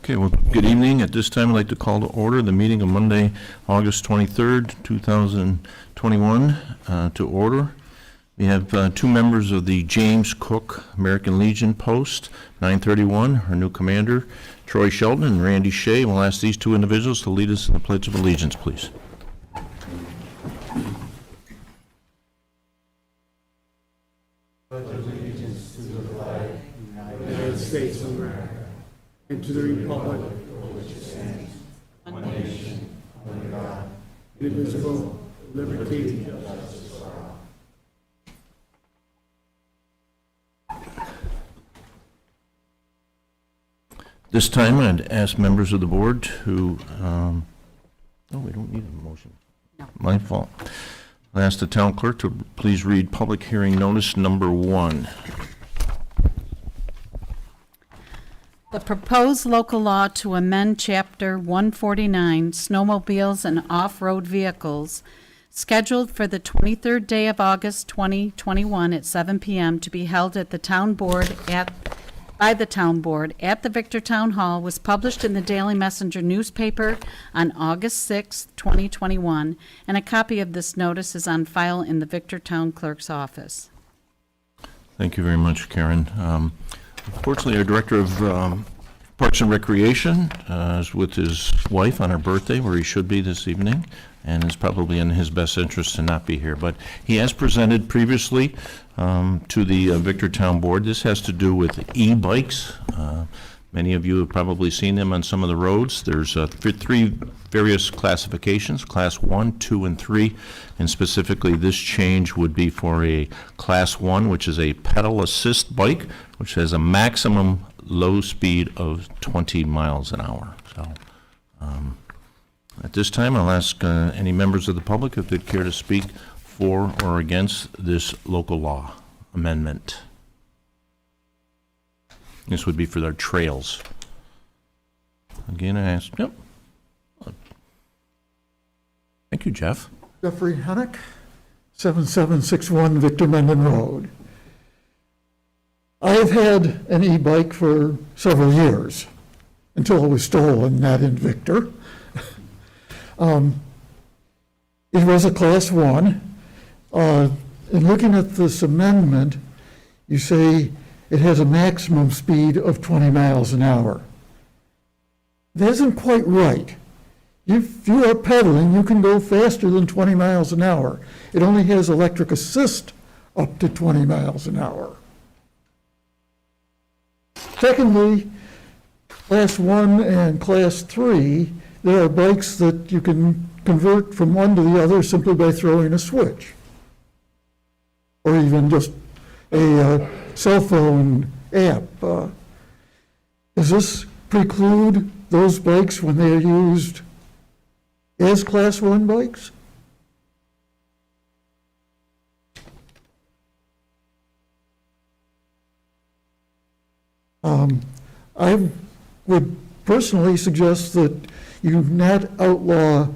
Okay, well, good evening. At this time, I'd like to call to order the meeting of Monday, August 23rd, 2021, to order. We have two members of the James Cook American Legion Post, 931, our new commander, Troy Shelton and Randy Shea. We'll ask these two individuals to lead us in the Pledge of Allegiance, please. Pledge allegiance to the flag of the United States of America and to the republic for which it stands, one nation, under God, indivisible, with liberty and justice for all. This time, I'd ask members of the board to, no, we don't need a motion. No. My fault. I'll ask the town clerk to please read public hearing notice number 1. The proposed local law to amend Chapter 149, Snowmobiles and Off-Road Vehicles, scheduled for the 23rd day of August 2021 at 7 p.m. to be held at the town board by the town board at the Victor Town Hall, was published in the Daily Messenger newspaper on August 6, 2021, and a copy of this notice is on file in the Victor Town Clerk's office. Thank you very much, Karen. Unfortunately, our Director of Parks and Recreation is with his wife on her birthday, where he should be this evening, and it's probably in his best interest to not be here. But he has presented previously to the Victor Town Board. This has to do with e-bikes. Many of you have probably seen them on some of the roads. There's 3 various classifications, Class 1, 2, and 3, and specifically this change would be for a Class 1, which is a pedal assist bike, which has a maximum low speed of 20 miles an hour. So at this time, I'll ask any members of the public if they'd care to speak for or against this local law amendment. This would be for their trails. Again, I ask, yep. Thank you, Jeff. Jeffrey Hennick, 7761 Victor Mendon Road. I have had an e-bike for several years, until it was stolen, not in Victor. It was a Class 1. In looking at this amendment, you say it has a maximum speed of 20 miles an hour. That isn't quite right. If you are pedaling, you can go faster than 20 miles an hour. It only has electric assist up to 20 miles an hour. Secondly, Class 1 and Class 3, there are bikes that you can convert from one to the other simply by throwing a switch, or even just a cell phone app. Does this preclude those bikes when they are used as Class 1 bikes? I would personally suggest that you not outlaw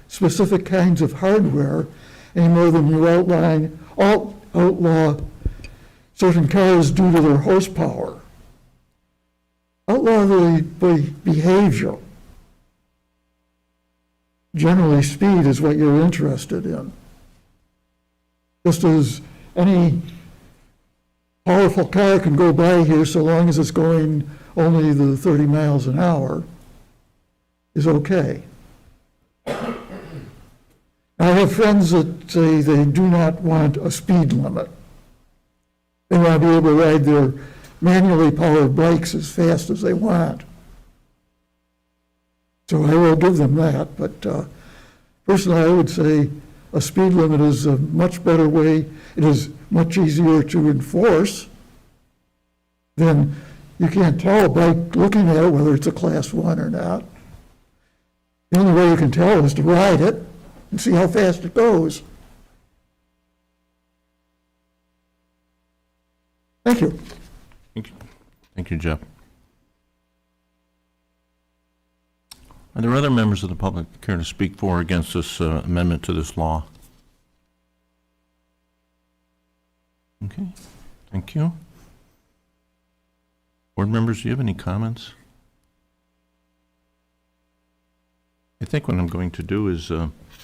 specific kinds of hardware any more than you outlaw certain cars due to their horsepower. Outlaw the behavior. Generally, speed is what you're interested in. Just as any powerful car can go by here so long as it's going only the 30 miles an hour is okay. I have friends that say they do not want a speed limit. They want to be able to ride their manually powered bikes as fast as they want. So I will give them that, but personally I would say a speed limit is a much better way. It is much easier to enforce. Then you can't tell by looking at it whether it's a Class 1 or not. The only way you can tell is to ride it and see how fast it goes. Thank you. Thank you, Jeff. Are there other members of the public that care to speak for or against this amendment to this law? Okay, thank you. Board members, do you have any comments? I think what I'm going to do is,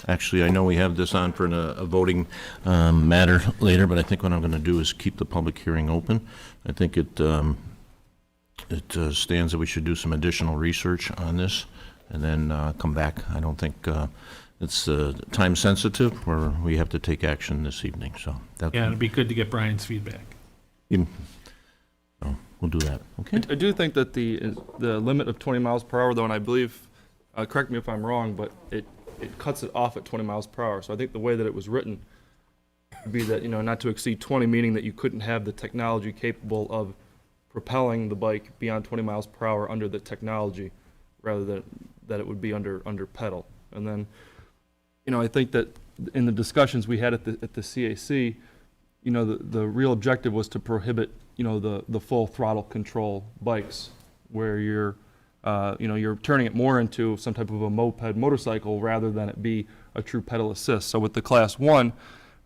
actually, I know we have this on for a voting matter later, but I think what I'm going to do is keep the public hearing open. I think it stands that we should do some additional research on this and then come back. I don't think it's time sensitive, where we have to take action this evening, so. Yeah, it'd be good to get Brian's feedback. So we'll do that, okay? I do think that the limit of 20 miles per hour, though, and I believe, correct me if I'm wrong, but it cuts it off at 20 miles per hour. So I think the way that it was written would be that, not to exceed 20, meaning that you couldn't have the technology capable of propelling the bike beyond 20 miles per hour under the technology, rather than that it would be under pedal. And then, I think that in the discussions we had at the CAC, the real objective was to prohibit, the full throttle control bikes, where you're turning it more into some type of a moped motorcycle rather than it be a true pedal assist. So with the Class 1,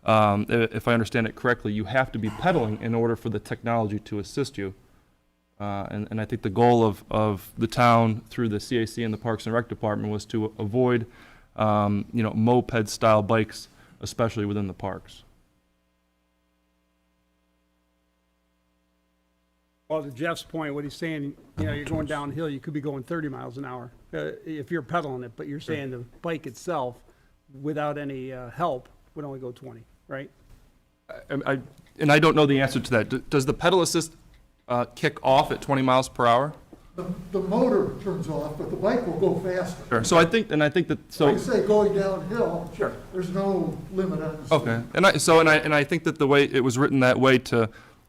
if I understand it correctly, you have to be pedaling in order for the technology to assist you. And I think the goal of the town through the CAC and the Parks and Rec Department was to avoid, moped-style bikes, especially within the parks. Well, to Jeff's point, what he's saying, you're going downhill, you could be going 30 miles an hour if you're pedaling it, but you're saying the bike itself, without any help, would only go 20, right? And I don't know the answer to that. Does the pedal assist kick off at 20 miles per hour? The motor turns off, but the bike will go faster. Sure. So I think that, so. Like I say, going downhill. Sure. There's no limit on the speed. Okay, and I think that the way it was written that way to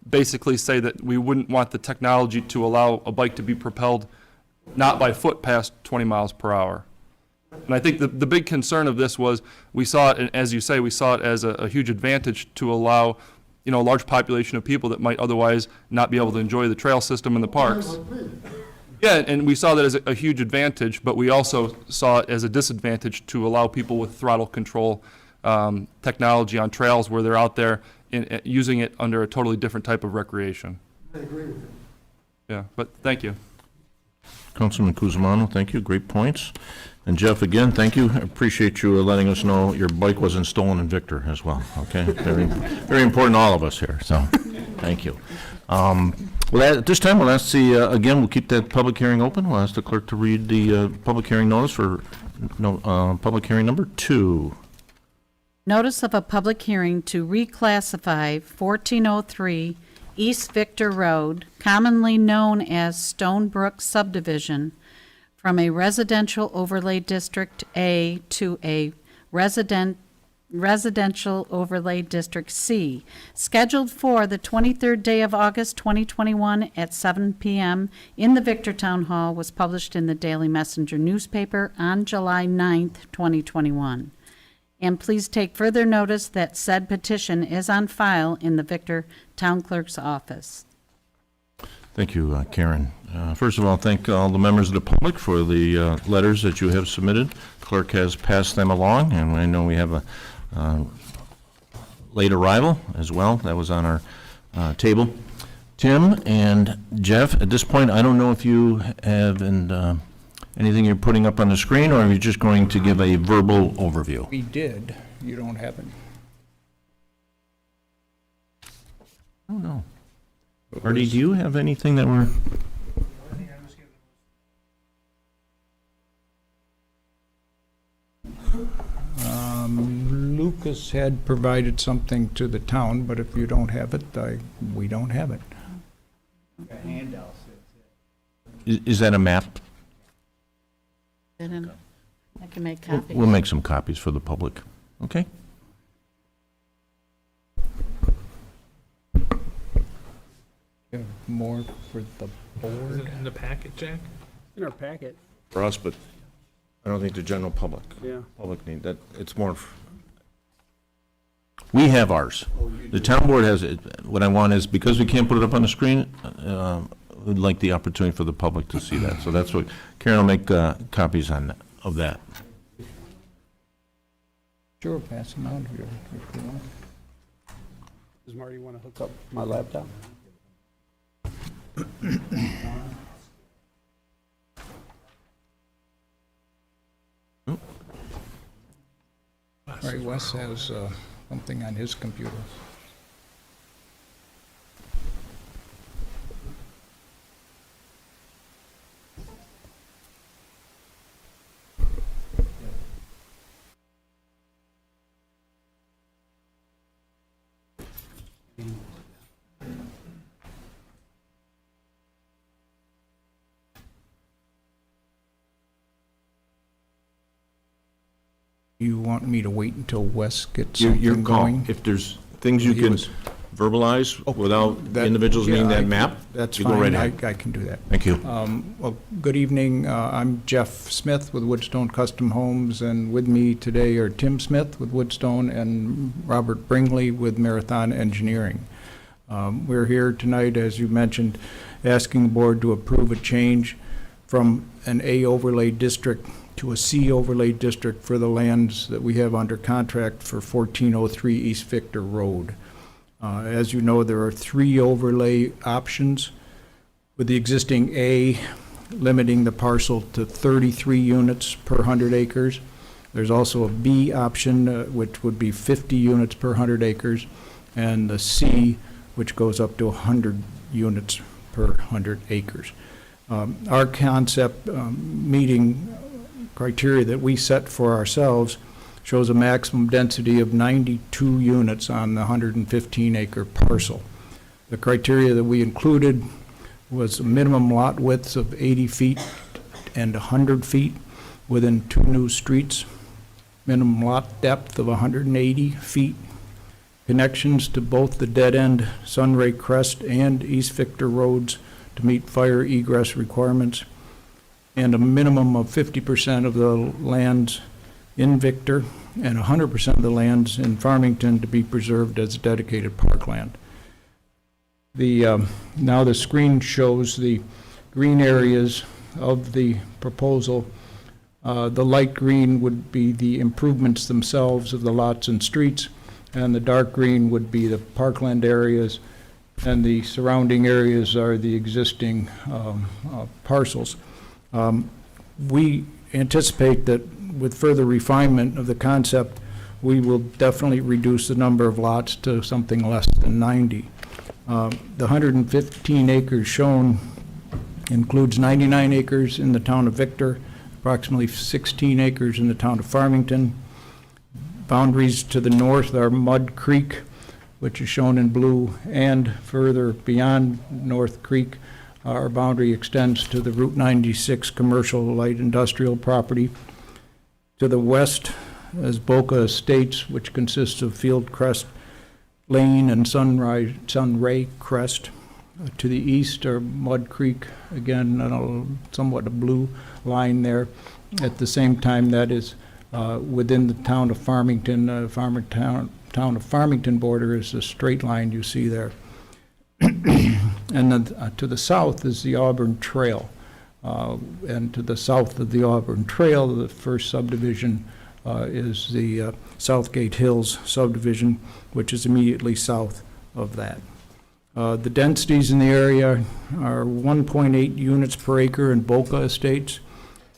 basically say that we wouldn't want the technology to allow a bike to be propelled not by foot past 20 miles per hour. And I think the big concern of this was, we saw it, and as you say, we saw it as a huge advantage to allow, a large population of people that might otherwise not be able to enjoy the trail system in the parks. Like me. Yeah, and we saw that as a huge advantage, but we also saw it as a disadvantage to allow people with throttle control technology on trails where they're out there using it under a totally different type of recreation. I agree with you. Yeah, but thank you. Councilman Cusimano, thank you, great points. And Jeff, again, thank you. I appreciate you letting us know your bike wasn't stolen in Victor as well, okay? Very, very important to all of us here, so, thank you. Well, at this time, we'll ask again, we'll keep that public hearing open. We'll ask the clerk to read the public hearing notice for public hearing number 2. Notice of a public hearing to reclassify 1403 East Victor Road, commonly known as Stonebrook Subdivision, from a residential overlay district A to a residential overlay district C, scheduled for the 23rd day of August 2021 at 7 p.m. in the Victor Town Hall, was published in the Daily Messenger newspaper on July 9th, 2021. And please take further notice that said petition is on file in the Victor Town Clerk's office. Thank you, Karen. First of all, thank all the members of the public for the letters that you have submitted. Clerk has passed them along, and I know we have a late arrival as well. That was on our table. Tim and Jeff, at this point, I don't know if you have anything you're putting up on the screen, or are you just going to give a verbal overview? We did. You don't have it. Oh, no. Artie, do you have anything that we're... Lucas had provided something to the town, but if you don't have it, we don't have it. Is that a map? I can make copies. We'll make some copies for the public, okay? You have more for the Is board? it in the packet, Jack? In our packet, For us, but I don't think the general public. yeah. Public need that, it's more, we have ours. The town board has it. What I want is, because we can't put it up on the screen, we'd like the opportunity for the public to see that. So that's what, Karen will make copies of that. Sure, pass them out here if you want. Does Marty want to hook up my laptop? right, Wes has something on his computer. You want me to wait until Wes gets Your something call. going? If there's things you He can was- verbalize without That- individuals yeah, needing that I- map, That's you go fine, right I ahead. can do that. Thank you. Well, good evening. I'm Jeff Smith with Woodstone Custom Homes, and with me today are Tim Smith with Woodstone and Robert Bringley with Marathon Engineering. We're here tonight, as you mentioned, asking the board to approve a change from an A overlay district to a C overlay district for the lands that we have under contract for 1403 East Victor Road. As you know, there are 3 overlay options, with the existing A limiting the parcel to 33 units per 100 acres. There's also a B option, which would be 50 units per 100 acres, and the C, which goes up to 100 units per 100 acres. Our concept meeting criteria that we set for ourselves shows a maximum density of 92 units on the 115-acre parcel. The criteria that we included was minimum lot widths of 80 feet and 100 feet within 2 new streets, minimum lot depth of 180 feet, connections to both the dead-end Sunray Crest and East Victor roads to meet fire egress requirements, and a minimum of 50% of the lands in Victor and 100% of the lands in Farmington to be preserved as dedicated parkland. Now the screen shows the green areas of the proposal. The light green would be the improvements themselves of the lots and streets, and the dark green would be the parkland areas, and the surrounding areas are the existing parcels. We anticipate that with further refinement of the concept, we will definitely reduce the number of lots to something less than 90. The 115 acres shown includes 99 acres in the town of Victor, approximately 16 acres in the town of Farmington. Boundaries to the north are Mud Creek, which is shown in blue, and further beyond North Creek, our boundary extends to the Route 96 commercial light industrial property. To the west is Boca Estates, which consists of Fieldcrest Lane and Sunray Crest. To the east are Mud Creek, again, somewhat a blue line there. At the same time, that is within the town of Farmington. Town of Farmington border is the straight line you see there. And then to the south is the Auburn Trail. And to the south of the Auburn Trail, the first subdivision is the Southgate Hills subdivision, which is immediately south of that. The densities in the area are 1.8 units per acre in Boca Estates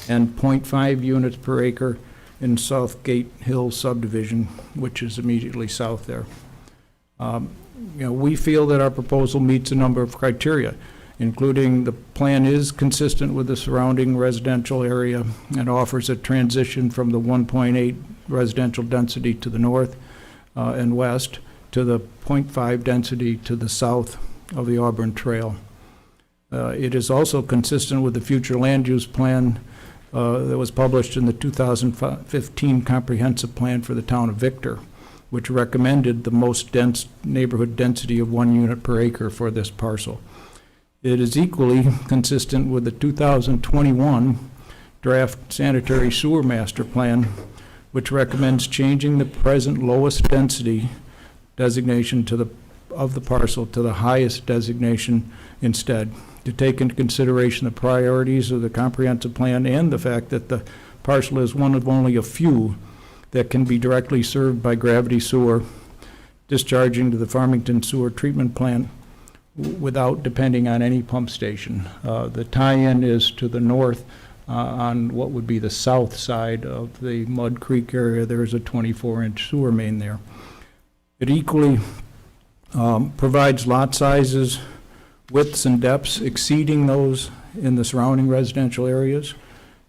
and 0.5 units per acre in Southgate Hills subdivision, which is immediately south there. We feel that our proposal meets a number of criteria, including the plan is consistent with the surrounding residential area and offers a transition from the 1.8 residential density to the north and west to the 0.5 density to the south of the Auburn Trail. It is also consistent with the future land use plan that was published in the 2015 comprehensive plan for the town of Victor, which recommended the most dense neighborhood density of 1 unit per acre for this parcel. It is equally consistent with the 2021 draft sanitary sewer master plan, which recommends changing the present lowest density designation of the parcel to the highest designation instead, to take into consideration the priorities of the comprehensive plan and the fact that the parcel is one of only a few that can be directly served by gravity sewer, discharging to the Farmington Sewer Treatment Plant without depending on any pump station. The tie-in is to the north On what would be the south side of the Mud Creek area, there's a 24-inch sewer main there. It equally provides lot sizes, widths and depths exceeding those in the surrounding residential areas.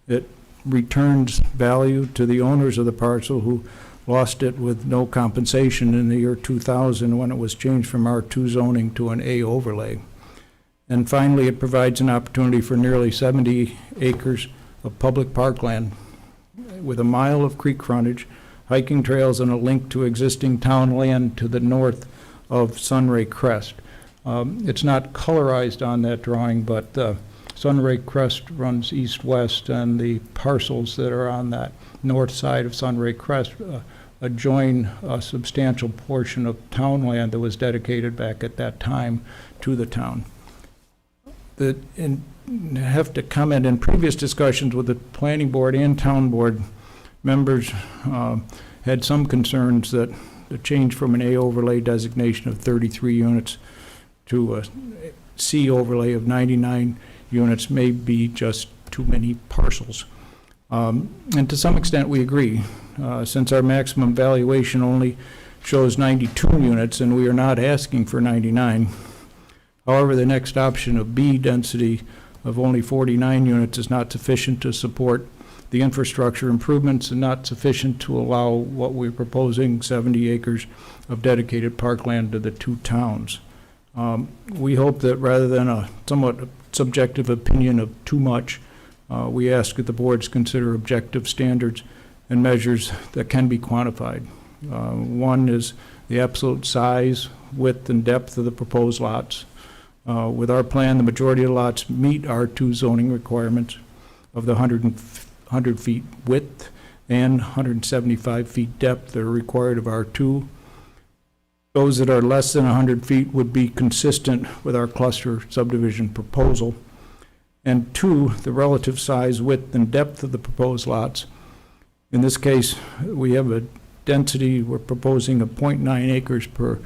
It returns value to the owners of the parcel who lost it with no compensation in the year 2000 when it was changed from R2 zoning to an A overlay. And finally, it provides an opportunity for nearly 70 acres of public parkland with a mile of creek frontage, hiking trails, and a link to existing town land to the north of Sunray Crest. It's not colorized on that drawing, but Sunray Crest runs east-west, and the parcels that are on that north side of Sunray Crest adjoin a substantial portion of town land that was dedicated back at that time to the town. I have to comment, in previous discussions with the planning board and town board, members had some concerns that the change from an A overlay designation of 33 units to a C overlay of 99 units may be just too many parcels. And to some extent, we agree, since our maximum valuation only shows 92 units and we are not asking for 99. However, the next option of B density of only 49 units is not sufficient to support the infrastructure improvements and not sufficient to allow what we're proposing, 70 acres of dedicated parkland to the two towns. We hope that rather than a somewhat subjective opinion of too much, we ask that the boards consider objective standards and measures that can be quantified. One is the absolute size, width, and depth of the proposed lots. With our plan, the majority of lots meet R2 zoning requirements of the 100 feet width and 175 feet depth that are required of R2. Those that are less than 100 feet would be consistent with our cluster subdivision proposal. And two, the relative size, width, and depth of the proposed lots. In this case, we have a density, we're proposing of 0.9 acres per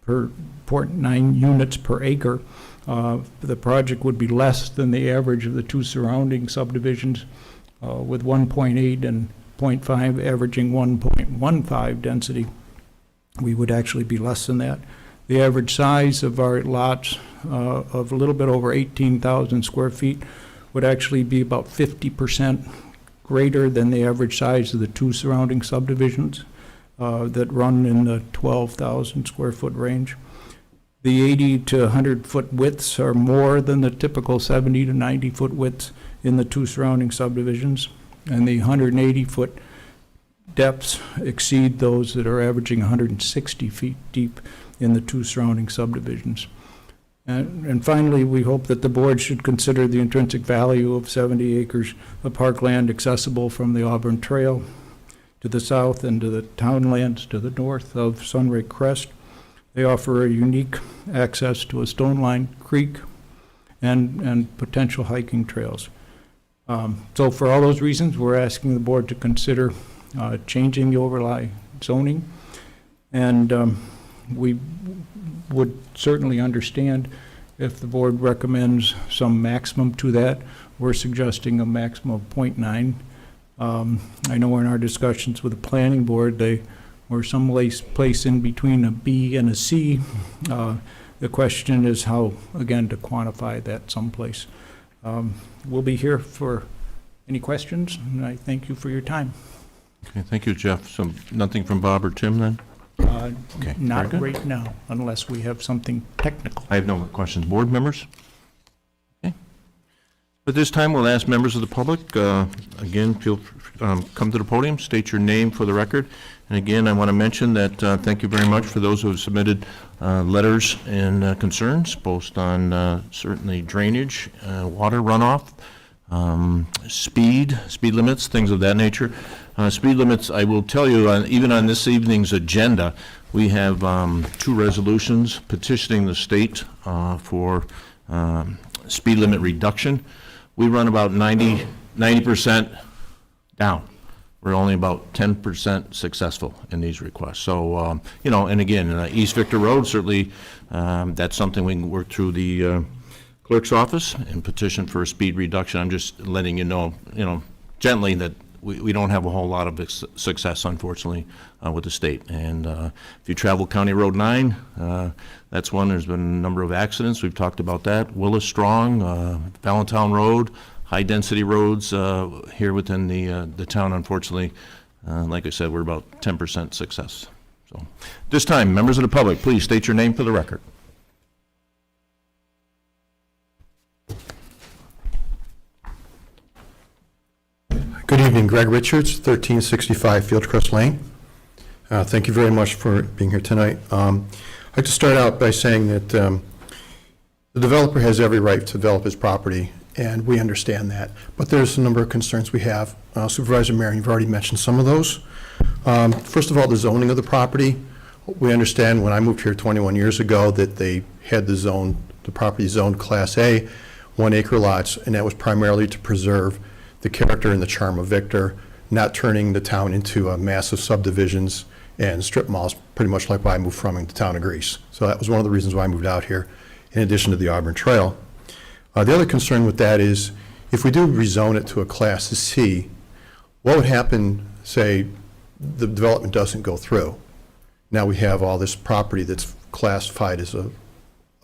0.9 units per acre. The project would be less than the average of the two surrounding subdivisions, with 1.8 and 0.5 averaging 1.15 density. We would actually be less than that. The average size of our lots of a little bit over 18,000 square feet would actually be about 50% greater than the average size of the two surrounding subdivisions that run in the 12,000 square foot range. The 80 to 100 foot widths are more than the typical 70 to 90 foot widths in the two surrounding subdivisions, and the 180 foot depths exceed those that are averaging 160 feet deep in the two surrounding subdivisions. And finally, we hope that the board should consider the intrinsic value of 70 acres of parkland accessible from the Auburn Trail to the south and to the townlands to the north of Sunray Crest. They offer a unique access to a stone-lined creek and potential hiking trails. So for all those reasons, we're asking the board to consider changing the overlay zoning. And we would certainly understand if the board recommends some maximum to that. We're suggesting a maximum of 0.9. I know in our discussions with the planning board, they were some place in between a B and a C. The question is how, again, to quantify that someplace. We'll be here for any questions, and I thank you for your time. Okay, thank you, Jeff. So nothing from Bob or Tim then? Okay, Not very good. right now, unless we have something technical. I have no more questions. Board members? Okay. At this time, we'll ask members of the public, again, come to the podium, state your name for the record. And again, I want to mention that thank you very much for those who have submitted letters and concerns, both on certainly drainage, water runoff, speed limits, things of that nature. Speed limits, I will tell you, even on this evening's agenda, we have two resolutions petitioning the state for speed limit reduction. We run about 90% down. We're only about 10% successful in these requests. So, and again, East Victor Road, certainly that's something we can work through the clerk's office and petition for a speed reduction. I'm just letting you know, gently that we don't have a whole lot of success, unfortunately, with the state. And if you travel County Road 9, that's one. There's been a number of accidents. We've talked about that. Willis Strong, Valentine Road, high-density roads here within the town, unfortunately. Like I said, we're about 10% success. So, this time, members of the public, please state your name for the record. Good evening, Greg Richards, 1365 Fieldcrest Lane. Thank you very much for being here tonight. I'd like to start out by saying that the developer has every right to develop his property, and we understand that. But there's a number of concerns we have. Supervisor Marion, you've already mentioned some of those. First of all, the zoning of the property. We understand when I moved here 21 years ago that they had the property zoned Class A, 1 acre lots, and that was primarily to preserve the character and the charm of Victor, not turning the town into massive subdivisions and strip malls, pretty much like why I moved from the town of Greece. So that was one of the reasons why I moved out here, in addition to the Auburn Trail. The other concern with that is, if we do rezone it to a Class C, what would happen, say, the development doesn't go through? Now we have all this property that's classified as a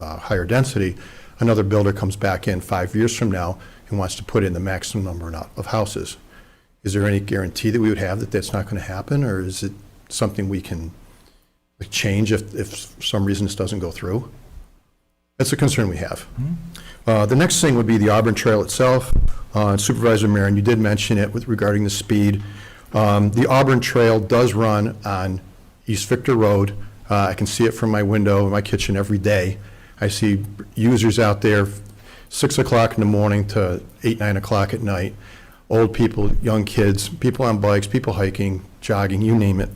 higher density. Another builder comes back in 5 years from now and wants to put in the maximum number of houses. Is there any guarantee that we would have that that's not going to happen, or is it something we can change if for some reason this doesn't go through? That's a concern we have. The next thing would be the Auburn Trail itself. Supervisor Marion, you did mention it regarding the speed. The Auburn Trail does run on East Victor Road. I can see it from my window in my kitchen every day. I see users out there 6 o'clock in the morning to 8, 9 o'clock at night. Old people, young kids, people on bikes, people hiking, jogging, you name it.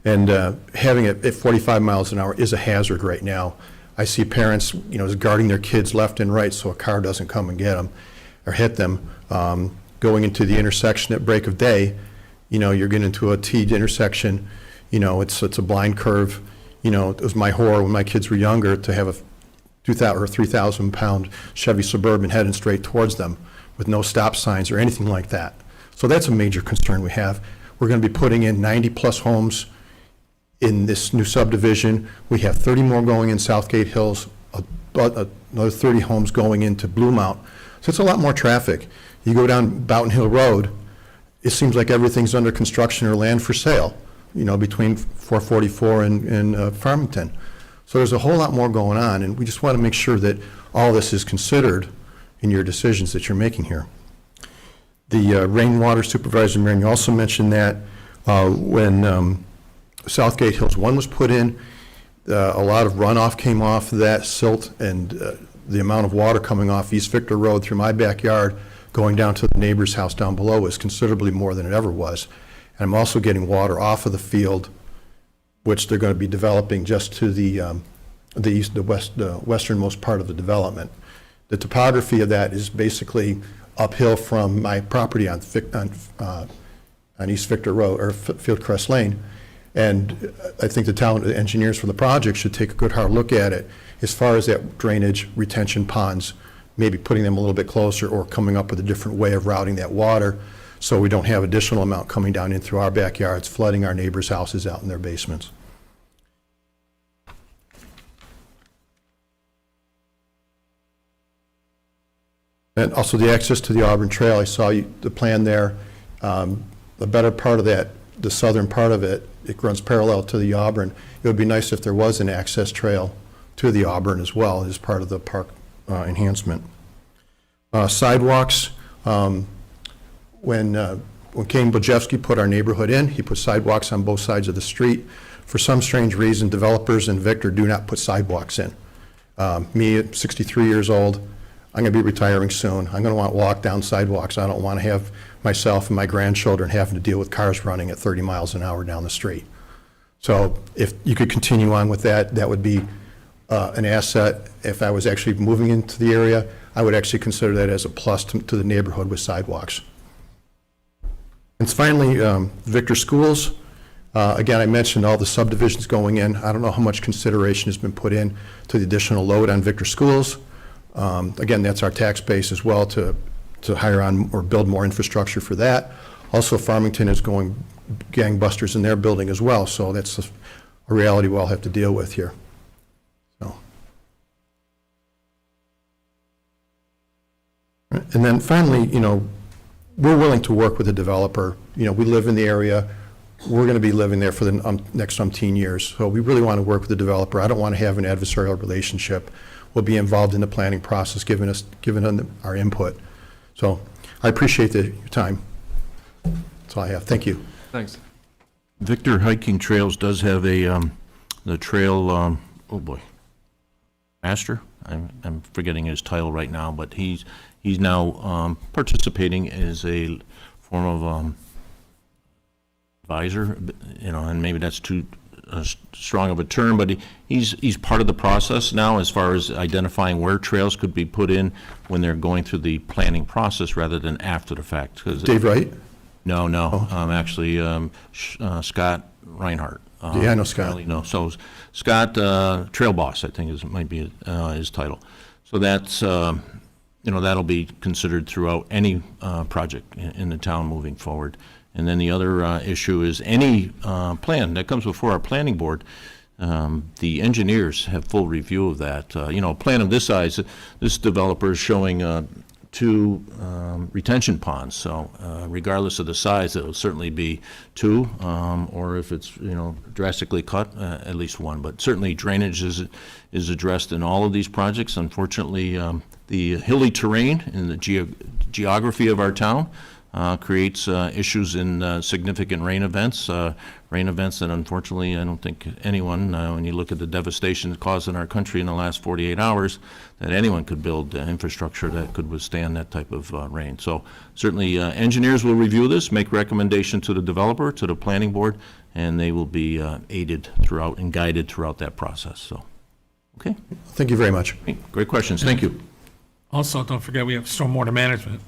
And having it at 45 miles an hour is a hazard right now. I see parents, guarding their kids left and right so a car doesn't come and get them or hit them. Going into the intersection at break of day, you're getting into a T intersection. It's a blind curve. It was my horror when my kids were younger to have a 2,000 or 3,000-pound Chevy Suburban heading straight towards them with no stop signs or anything like that. So that's a major concern we have. We're going to be putting in 90-plus homes in this new subdivision. We have 30 more going in Southgate Hills, another 30 homes going into Blue Mount. So it's a lot more traffic. You go down Boughton Hill Road, it seems like everything's under construction or land for sale, between 444 and Farmington. So there's a whole lot more going on, and we just want to make sure that all this is considered in your decisions that you're making here. The rainwater supervisor, Marion, you also mentioned that when Southgate Hills 1 was put in, a lot of runoff came off that silt, and the amount of water coming off East Victor Road through my backyard going down to the neighbor's house down below was considerably more than it ever was. And I'm also getting water off of the field, which they're going to be developing just to the westernmost part of the development. The topography of that is basically uphill from my property on East Victor Road, or Fieldcrest Lane. And I think the town engineers for the project should take a good hard look at it as far as that drainage retention ponds, maybe putting them a little bit closer or coming up with a different way of routing that water so we don't have additional amount coming down in through our backyards, flooding our neighbors' houses out in their basements. And also the access to the Auburn Trail, I saw the plan there. The better part of that, the southern part of it, it runs parallel to the Auburn. It would be nice if there was an access trail to the Auburn as well as part of the park enhancement. Sidewalks, when Kane Bojewski put our neighborhood in, he put sidewalks on both sides of the street. For some strange reason, developers in Victor do not put sidewalks in. Me at 63 years old, I'm going to be retiring soon. I'm going to want to walk down sidewalks. I don't want to have myself and my grandchildren having to deal with cars running at 30 miles an hour down the street. So if you could continue on with that, that would be an asset. If I was actually moving into the area, I would actually consider that as a plus to the neighborhood with sidewalks. And finally, Victor Schools. Again, I mentioned all the subdivisions going in. I don't know how much consideration has been put in to the additional load on Victor Schools. Again, that's our tax base as well to hire on or build more infrastructure for that. Also, Farmington is going gangbusters in their building as well, so that's a reality we'll have to deal with here. So. And then finally, we're willing to work with the developer. We live in the area. We're going to be living there for the next umpteen years. So we really want to work with the developer. I don't want to have an adversarial relationship. We'll be involved in the planning process, giving them our input. So I appreciate your time. That's all I have. Thank you. Thanks. Victor Hiking Trails does have the trail, oh boy, master? I'm forgetting his title right now, but he's now participating as a form of advisor, and maybe that's too strong of a term, but he's part of the process now as far as identifying where trails could be put in when they're going through the planning process rather than after the fact. Dave Wright? No, actually, Scott Reinhardt. Yeah, I know Scott. No, so Scott, Trail Boss, I think might be his title. So that's, that'll be considered throughout any project in the town moving forward. And then the other issue is any plan that comes before our planning board, the engineers have full review of that. A plan of this size, this developer is showing 2 retention ponds. So regardless of the size, it'll certainly be 2, or if it's drastically cut, at least 1. But certainly drainage is addressed in all of these projects. Unfortunately, the hilly terrain and the geography of our town creates issues in significant rain events that unfortunately I don't think anyone, when you look at the devastation caused in our country in the last 48 hours, that anyone could build infrastructure that could withstand that type of rain. So certainly engineers will review this, make recommendation to the developer, to the planning board, and they will be aided throughout and guided throughout that process. So, okay. Thank you very much. Great questions. Thank you. Also, don't forget, we have Stormwater Management,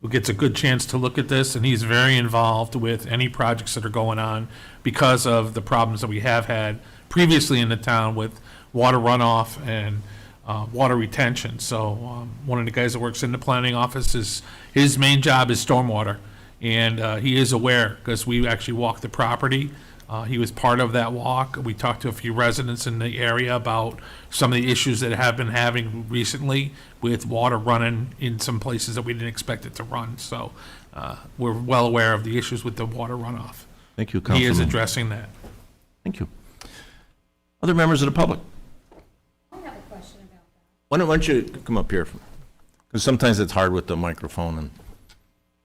who gets a good chance to look at this, and he's very involved with any projects that are going on because of the problems that we have had previously in the town with water runoff and water retention. So one of the guys that works in the planning office, his main job is stormwater, and he is aware because we actually walked the property. He was part of that walk. We talked to a few residents in the area about some of the issues that have been having recently with water running in some places that we didn't expect it to run. So we're well aware of the issues with the water runoff. Thank you, He Councilman. is addressing that. Thank you. Other members of the public? I have a question about that. Why don't you come up here? Because sometimes it's hard with the microphone, and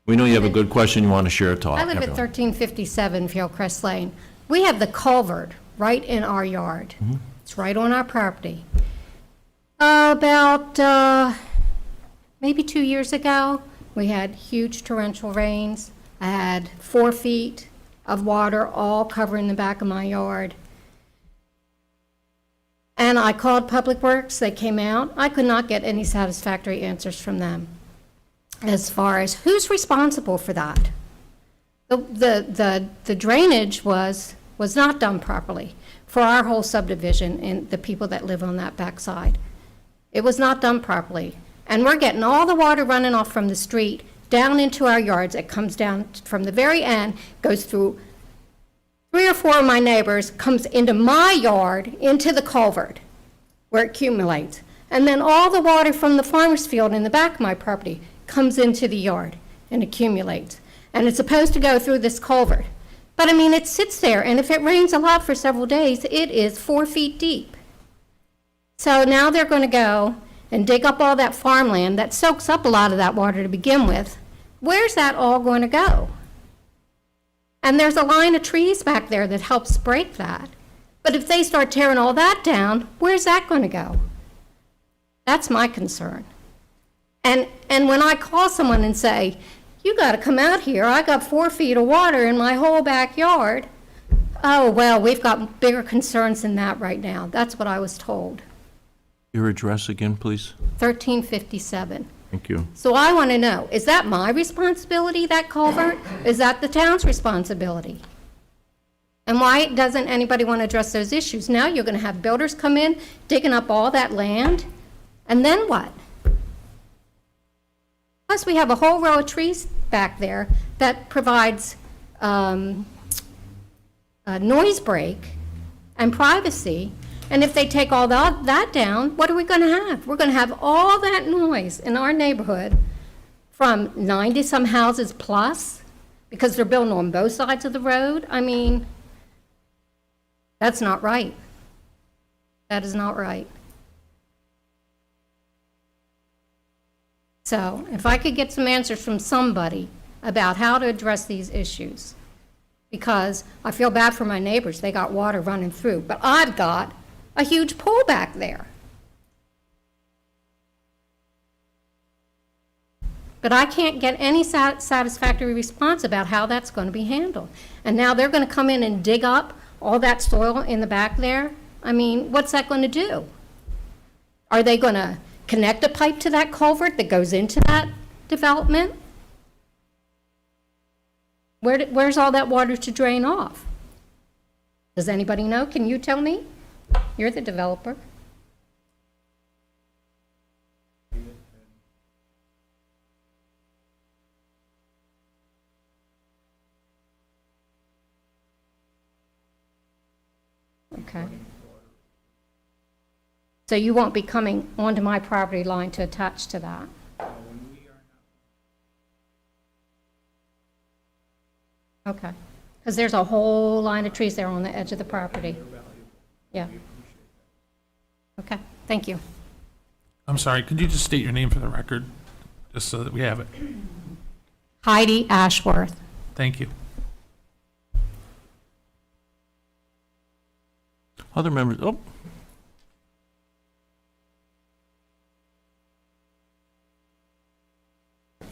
we know you have a good question you want to share. Talk. I live at 1357 Crest Lane. We have the culvert right in our yard. It's right on our property. About maybe 2 years ago, we had huge torrential rains. I had 4 feet of water all covering the back of my yard. And I called Public Works. They came out. I could not get any satisfactory answers from them as far as who's responsible for that. The drainage was not done properly for our whole subdivision and the people that live on that backside. It was not done properly. And we're getting all the water running off from the street down into our yards. It comes down from the very end, goes through 3 or 4 of my neighbors, comes into my yard, into the culvert, where it accumulates. And then all the water from the farmer's field in the back of my property comes into the yard and accumulates. And it's supposed to go through this culvert. But I mean, it sits there, and if it rains a lot for several days, it is 4 feet deep. So now they're going to go and dig up all that farmland that soaks up a lot of that water to begin with. Where's that all going to go? And there's a line of trees back there that helps break that. But if they start tearing all that down, where's that going to go? That's my concern. And when I call someone and say, you got to come out here, I got 4 feet of water in my whole backyard. Oh, well, we've got bigger concerns than that right now. That's what I was told. Your address again, please? 1357. Thank you. So I want to know, is that my responsibility, that culvert? Is that the town's responsibility? And why doesn't anybody want to address those issues? Now you're going to have builders come in, digging up all that land, and then what? Plus, we have a whole row of trees back there that provides a noise break and privacy. And if they take all that down, what are we going to have? We're going to have all that noise in our neighborhood from 90-some houses plus, because they're building on both sides of the road. I mean, that's not right. That is not right. So if I could get some answers from somebody about how to address these issues, because I feel bad for my neighbors. They got water running through, but I've got a huge pool back there. But I can't get any satisfactory response about how that's going to be handled. And now they're going to come in and dig up all that soil in the back there. I mean, what's that going to do? Are they going to connect a pipe to that culvert that goes into that development? Where's all that water to drain off? Does anybody know? Can you tell me? You're the developer. Okay. So you won't be coming onto my property line to attach to that? Okay. Because there's a whole line of trees there on the edge of the property. Yeah. Okay, thank you. I'm sorry, could you just state your name for the record, just so that we have it? Heidi Ashworth. Thank you. Other members, oh,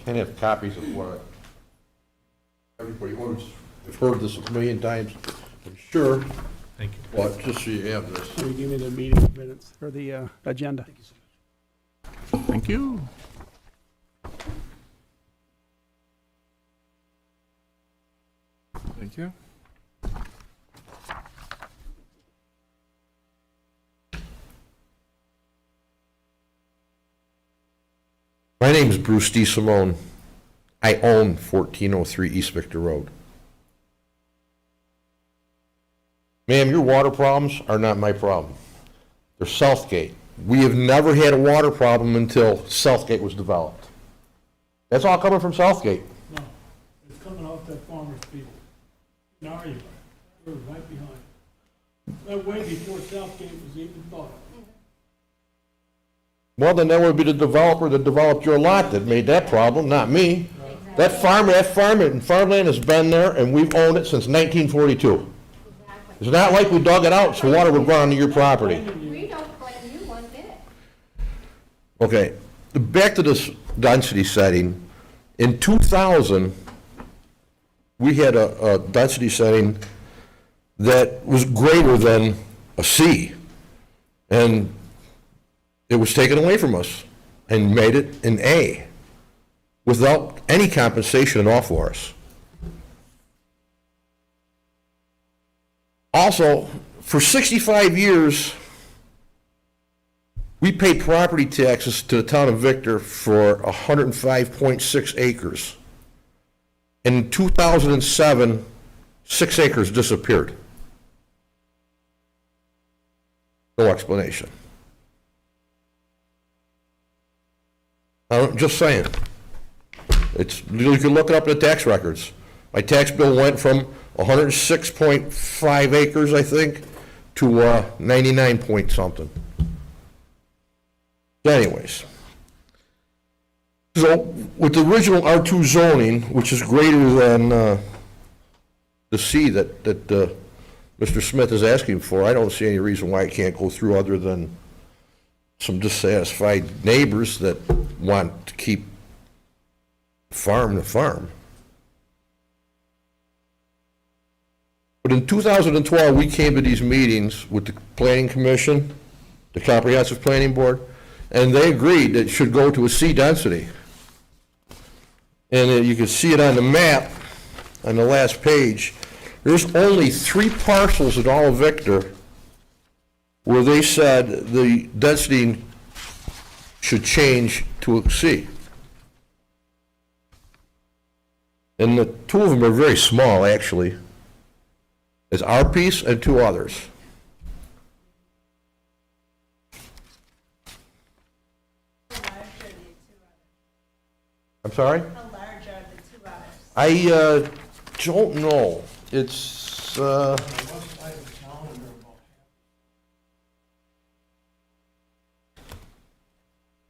Can have copies of what everybody who's heard this a million times, I'm sure, Thank you. but just so you have this. Can you give me the meeting minutes, or the agenda? thank you. Thank you. My name is Bruce D. Simone. I own 1403 East Victor Road. Ma'am, your water problems are not my problem. They're Southgate. We have never had a water problem until Southgate was developed. That's all coming from Southgate. No, it's coming off that farmer's field. In our yard, we're right behind. That way before Southgate was even thought. Well, then that would be the developer that developed your lot that made that problem, not me. That farm and farmland has been there, and we've owned it since 1942. It's not like we dug it out so water would run onto your property. We don't blame you one bit. Okay, back to this density setting. In 2000, we had a density setting that was greater than a C. And it was taken away from us and made it an A without any compensation at all for us. Also, for 65 years, we paid property taxes to the town of Victor for 105.6 acres. In 2007, 6 acres disappeared. No explanation. I'm just saying. You can look it up in the tax records. My tax bill went from 106.5 acres, I think, to 99 point something. Anyways. So with the original R2 zoning, which is greater than the C that Mr. Smith is asking for, I don't see any reason why it can't go through other than some dissatisfied neighbors that want to keep farm to farm. But in 2012, we came to these meetings with the Planning Commission, the Comprehensive Planning Board, and they agreed that it should go to a C density. And you can see it on the map on the last page. There's only 3 parcels in all of Victor where they said the density should change to a C. And the two of them are very small, actually. It's our piece and two others. I'm sorry? How large are the two others? I don't know. It's,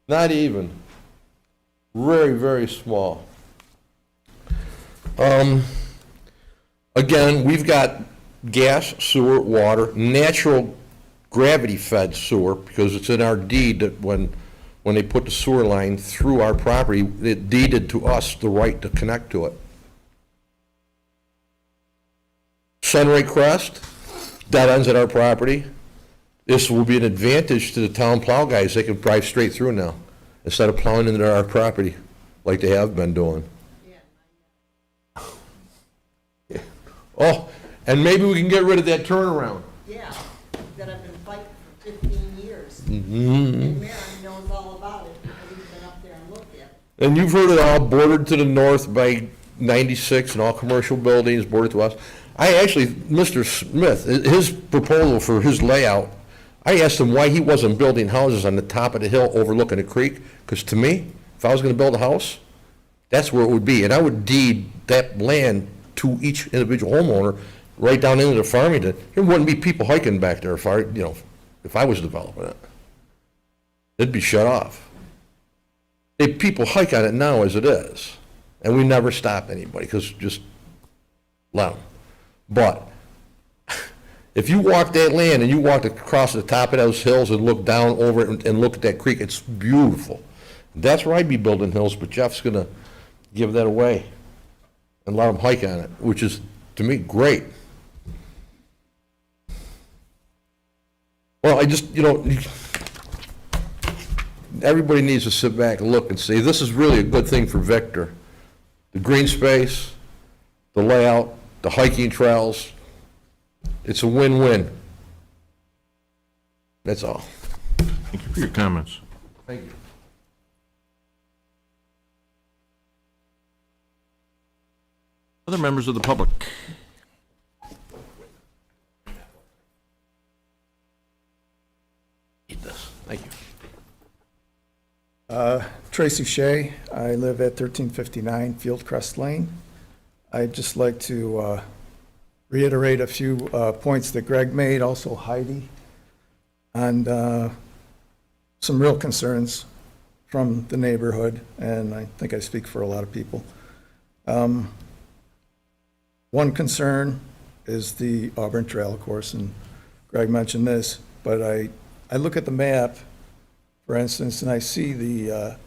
not even. Very, very small. Again, we've got gas, sewer, water, natural gravity-fed sewer, because it's in our deed that when they put the sewer line through our property, it deeded to us the right to connect to it. Sunray Crest, dead ends at our property. This will be an advantage to the town plow guys. They can drive straight through now, instead of plowing into our property like they have been doing. Oh, and maybe we can get rid of that turnaround. Yeah, that I've been fighting for 15 years. And Maren knows all about it because he's been up there and looked at it. And you've heard it all, bordered to the north by 96 and all commercial buildings bordered to us. I actually, Mr. Smith, his proposal for his layout, I asked him why he wasn't building houses on the top of the hill overlooking the creek, because to me, if I was gonna build a house, that's where it would be, and I would deed that land to each individual homeowner right down into the Farmington. There wouldn't be people hiking back there if I was developing it. It'd be shut off. People hike on it now as it is, and we never stop anybody, because just let them. But if you walk that land and you walk across the top of those hills and look down over it and look at that creek, it's beautiful. That's where I'd be building hills, but Jeff's gonna give that away and let them hike on it, which is, to me, great. Well, I just, everybody needs to sit back and look and see, this is really a good thing for Victor. The green space, the layout, the hiking trails, it's a win-win. That's all. Thank you for your comments. Thank you. Other members of the public? Eat this. Thank you. Tracy Shea, I live at 1359 Fieldcrest Lane. I'd just like to reiterate a few points that Greg made, also Heidi, and some real concerns from the neighborhood, and I think I speak for a lot of people. One concern is the Auburn Trail, of course, and Greg mentioned this, but I look at the map, for instance, and I see the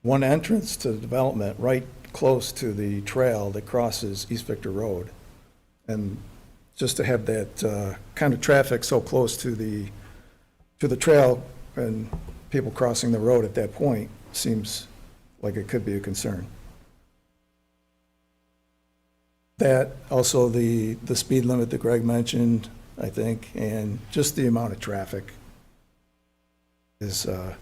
one entrance to the development right close to the trail that crosses East Victor Road. And just to have that kind of traffic so close to the trail and people crossing the road at that point seems like it could be a concern. That, also the speed limit that Greg mentioned, I think, and just the amount of traffic is, and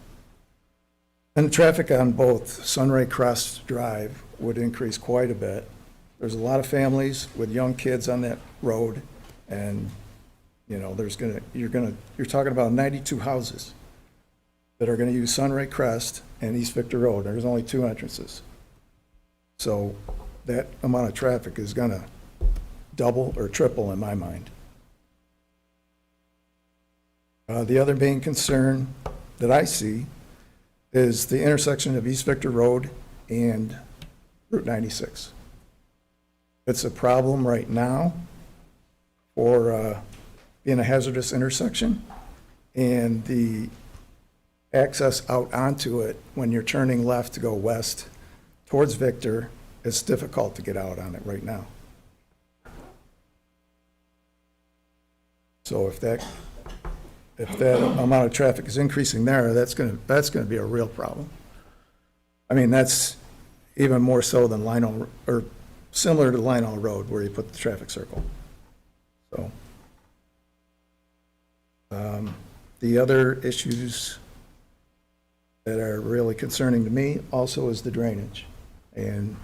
the traffic on both Sunray Crest Drive would increase quite a bit. There's a lot of families with young kids on that road, and, you're talking about 92 houses that are gonna use Sunray Crest and East Victor Road. There's only two entrances. So that amount of traffic is gonna double or triple in my mind. The other main concern that I see is the intersection of East Victor Road and Route 96. It's a problem right now for being a hazardous intersection, and the access out onto it when you're turning left to go west towards Victor, it's difficult to get out on it right now. So if that amount of traffic is increasing there, that's gonna be a real problem. I mean, that's even more so than Lionel, or similar to Lionel Road where you put the traffic circle. So, the other issues that are really concerning to me also is the drainage. And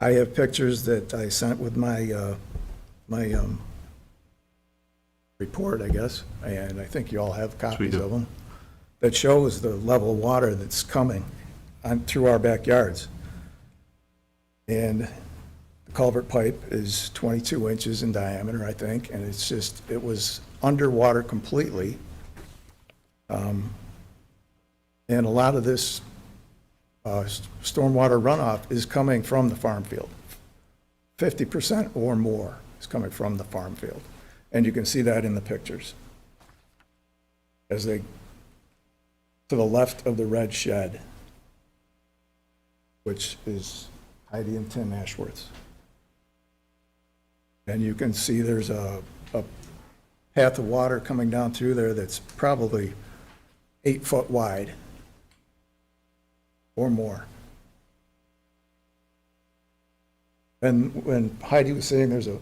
I have pictures that I sent with my report, I guess, and I think you all have copies do. of them, that shows the level of water that's coming through our backyards. And the culvert pipe is 22 inches in diameter, I think, and it was underwater completely. And a lot of this stormwater runoff is coming from the farm field. 50% or more is coming from the farm field. And you can see that in the pictures. As they, to the left of the red shed, which is Heidi and Tim Ashworth's. And you can see there's a path of water coming down through there that's probably 8 foot wide or more. And when Heidi was saying there's a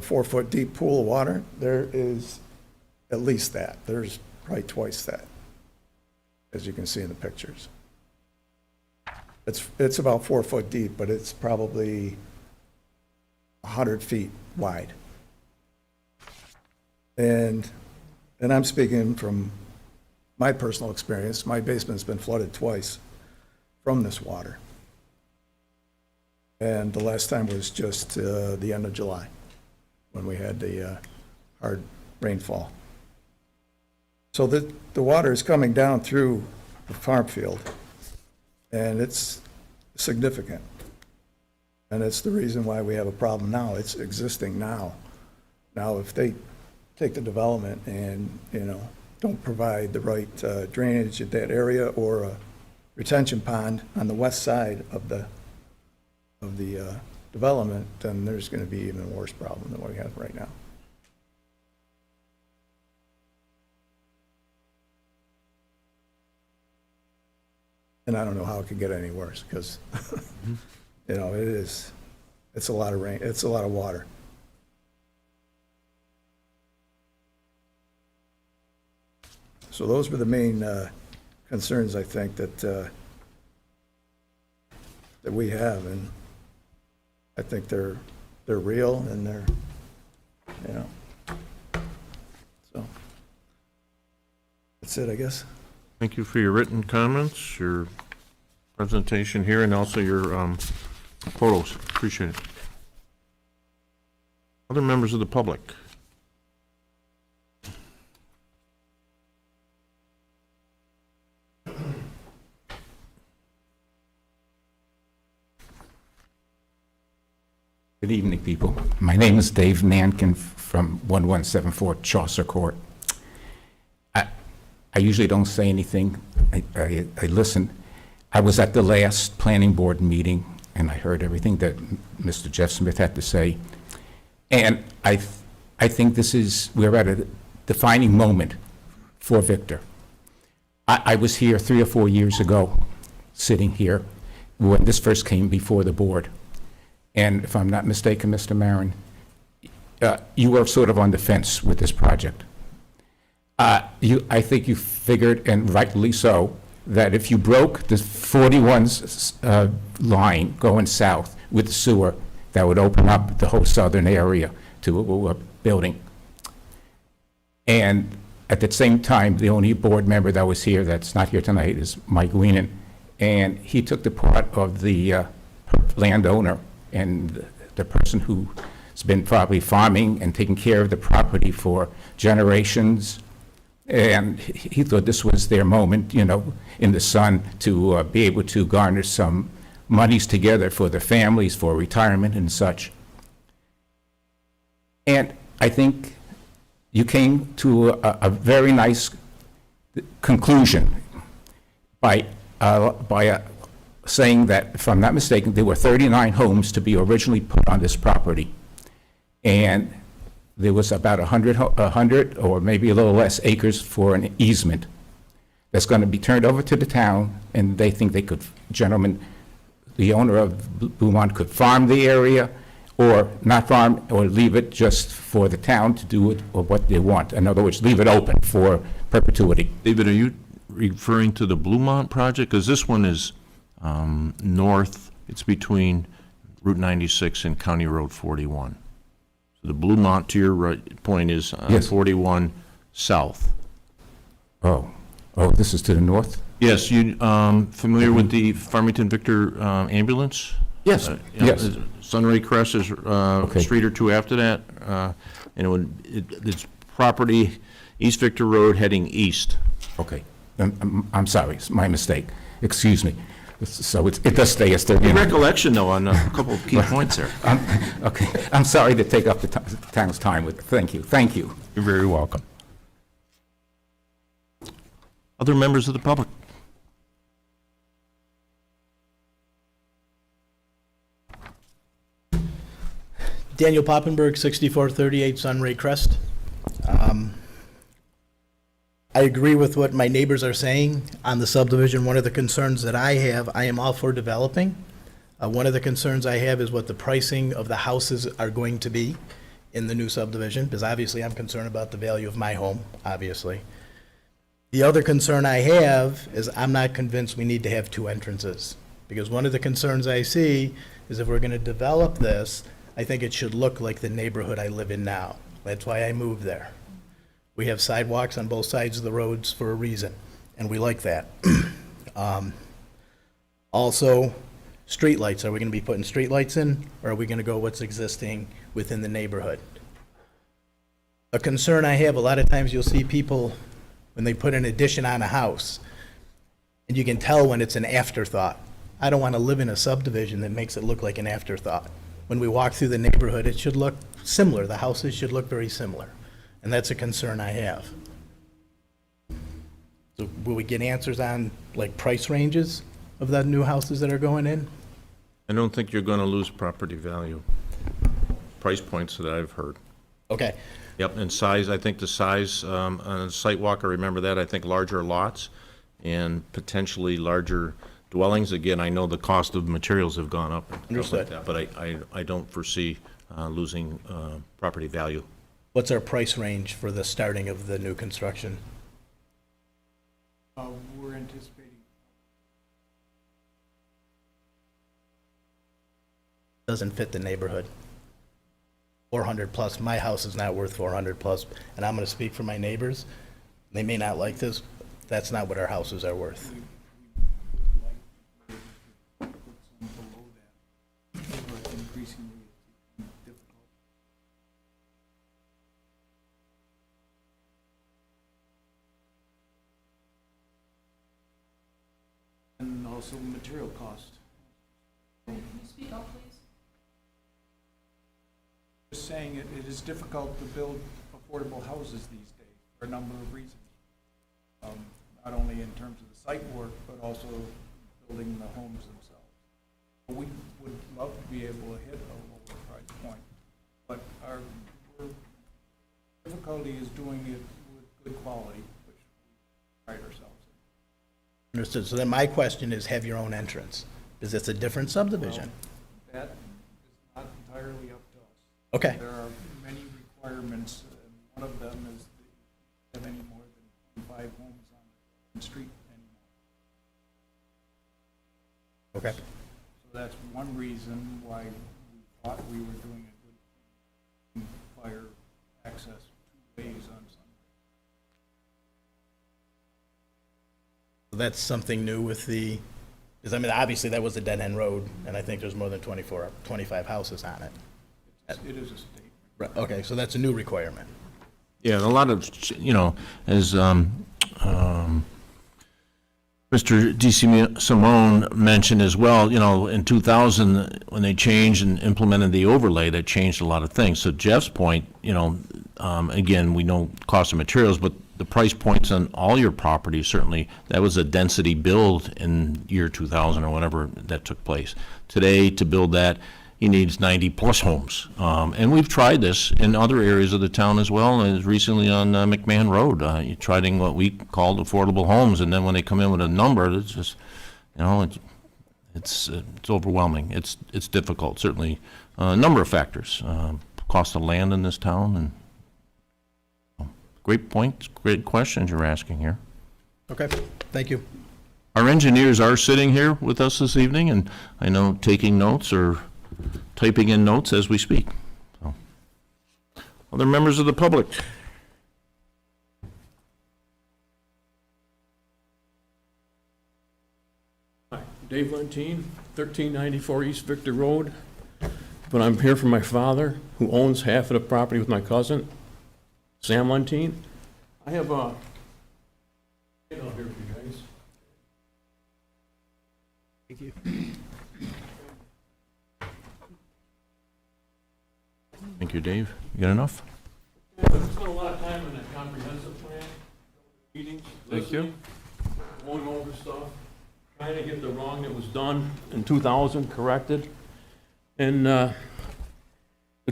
4 foot deep pool of water, there is at least that. There's probably twice that, as you can see in the pictures. It's about 4 foot deep, but it's probably 100 feet wide. And I'm speaking from my personal experience. My basement's been flooded twice from this water. And the last time was just the end of July, when we had the hard rainfall. So the water is coming down through the farm field, and it's significant. And it's the reason why we have a problem now. It's existing now. Now, if they take the development and, don't provide the right drainage at that area or a retention pond on the west side of the development, then there's going to be even a worse problem than what we have right now. And I don't know how it could get any worse, because, it's a lot of rain, it's a lot of water. So those were the main concerns, I think, that we have, and I think they're real, and they're, so that's it, I guess. Thank you for your written comments, your presentation here, and also your photos. Appreciate it. Other members of the public? Good evening, people. My name is Dave Nankin from 1174 Chaucer Court. I usually don't say anything. I listen. I was at the last planning board meeting, and I heard everything that Mr. Jeff Smith had to say. And I think we're at a defining moment for Victor. I was here 3 or 4 years ago, sitting here, when this first came before the board. And if I'm not mistaken, Mr. Maron, you were sort of on the fence with this project. I think you figured, and rightly so, that if you broke the 41 line going south with the sewer, that would open up the whole southern area to a building. And at the same time, the only board member that was here that's not here tonight is Mike Weenan, and he took the part of the landowner and the person who's been probably farming and taking care of the property for generations. And he thought this was their moment, in the sun to be able to garner some monies together for their families, for retirement and such. And I think you came to a very nice conclusion by saying that, if I'm not mistaken, there were 39 homes to be originally put on this property. And there was about 100 or maybe a little less acres for an easement that's going to be turned over to the town, and they think they could, the owner of Beaumont could farm the area, or not farm, or leave it just for the town to do it or what they want. In other words, leave it open for perpetuity. David, are you referring to the Bluemont project? Because this one is north, it's between Route 96 and County Road 41. So the blue mont to your right point is on Yes. 41 south. Oh, this is to the north? Yes, you familiar with the Farmington Victor ambulance? Yes, Yeah, yes. Sunray Crest is a street or two after that, and it's property, East Victor Road heading east. Okay. I'm sorry, it's my mistake. Excuse me. So it does stay as 30. Good recollection, though, on a couple of key points there. Okay, I'm sorry to take up the town's time with, thank you. You're very welcome. Other members of the public? Daniel Poppenberg, 6438 Sunray Crest. I agree with what my neighbors are saying on the subdivision. One of the concerns that I have, I am all for developing. One of the concerns I have is what the pricing of the houses are going to be in the new subdivision, because obviously I'm concerned about the value of my home, obviously. The other concern I have is I'm not convinced we need to have two entrances, because one of the concerns I see is if we're going to develop this, I think it should look like the neighborhood I live in now. That's why I moved there. We have sidewalks on both sides of the roads for a reason, and we like that. Also, streetlights. Are we going to be putting streetlights in, or are we going to go what's existing within the neighborhood? A concern I have, a lot of times you'll see people, when they put an addition on a house, and you can tell when it's an afterthought. I don't want to live in a subdivision that makes it look like an afterthought. When we walk through the neighborhood, it should look similar. The houses should look very similar. And that's a concern I have. So will we get answers on, like, price ranges of the new houses that are going in? I don't think you're going to lose property value. Price points that I've heard. Okay. Yep, and size, I think the size, on a site walk, I remember that, I think larger lots and potentially larger dwellings. Again, I know the cost of materials have gone up and stuff like that, but I don't foresee losing property value. What's our price range for the starting of the new construction? We're anticipating. Doesn't fit the neighborhood. 400 plus, my house is not worth 400 plus, and I'm gonna speak for my neighbors. They may not like this, that's not what our houses are worth. And also material cost. Can you speak up, please? Just saying it is difficult to build affordable houses these days for a number of reasons. Not only in terms of the site work, but also building the homes themselves. We would love to be able to hit a lower price point, but our difficulty is doing it with good quality, which we pride ourselves in. Understood, so then my question is, have your own entrance, because it's a different subdivision. That is not entirely up to us. Okay, There are many requirements, and one of them is that you don't have any more than 25 homes on the street anymore. okay. So that's one reason why we thought we were doing a good fire access two ways on Sunday. That's something new with the, because I mean, obviously that was a dead-end road, and I think there's more than 25 houses on it. It is a state. Right, okay, so that's a new requirement. Yeah, and a lot of, as Mr. D.C. Simone mentioned as well, in 2000, when they changed and implemented the overlay, that changed a lot of things. So Jeff's point, again, we know cost of materials, but the price points on all your properties, certainly, that was a density build in year 2000 or whatever that took place. Today, to build that, he needs 90-plus homes. And we've tried this in other areas of the town as well, as recently on McMahon Road. You tried in what we called affordable homes, and then when they come in with a number, it's just, it's overwhelming. It's difficult, certainly. A number of factors. Cost of land in this town, and great points, great questions you're asking here. Okay, thank you. Our engineers are sitting here with us this evening, and I know taking notes or typing in notes as we speak. So, other members of the public? Dave Lentine, 1394 East Victor Road. But I'm here for my father, who owns half of the property with my cousin, Sam Lentine. I have a handout here for you guys. Thank you. Thank you, Dave. You got enough? Yeah, I spent a lot of time in that comprehensive plan, meetings, Thank you. listening, going over stuff, trying to get the wrong that was done in 2000 corrected. And the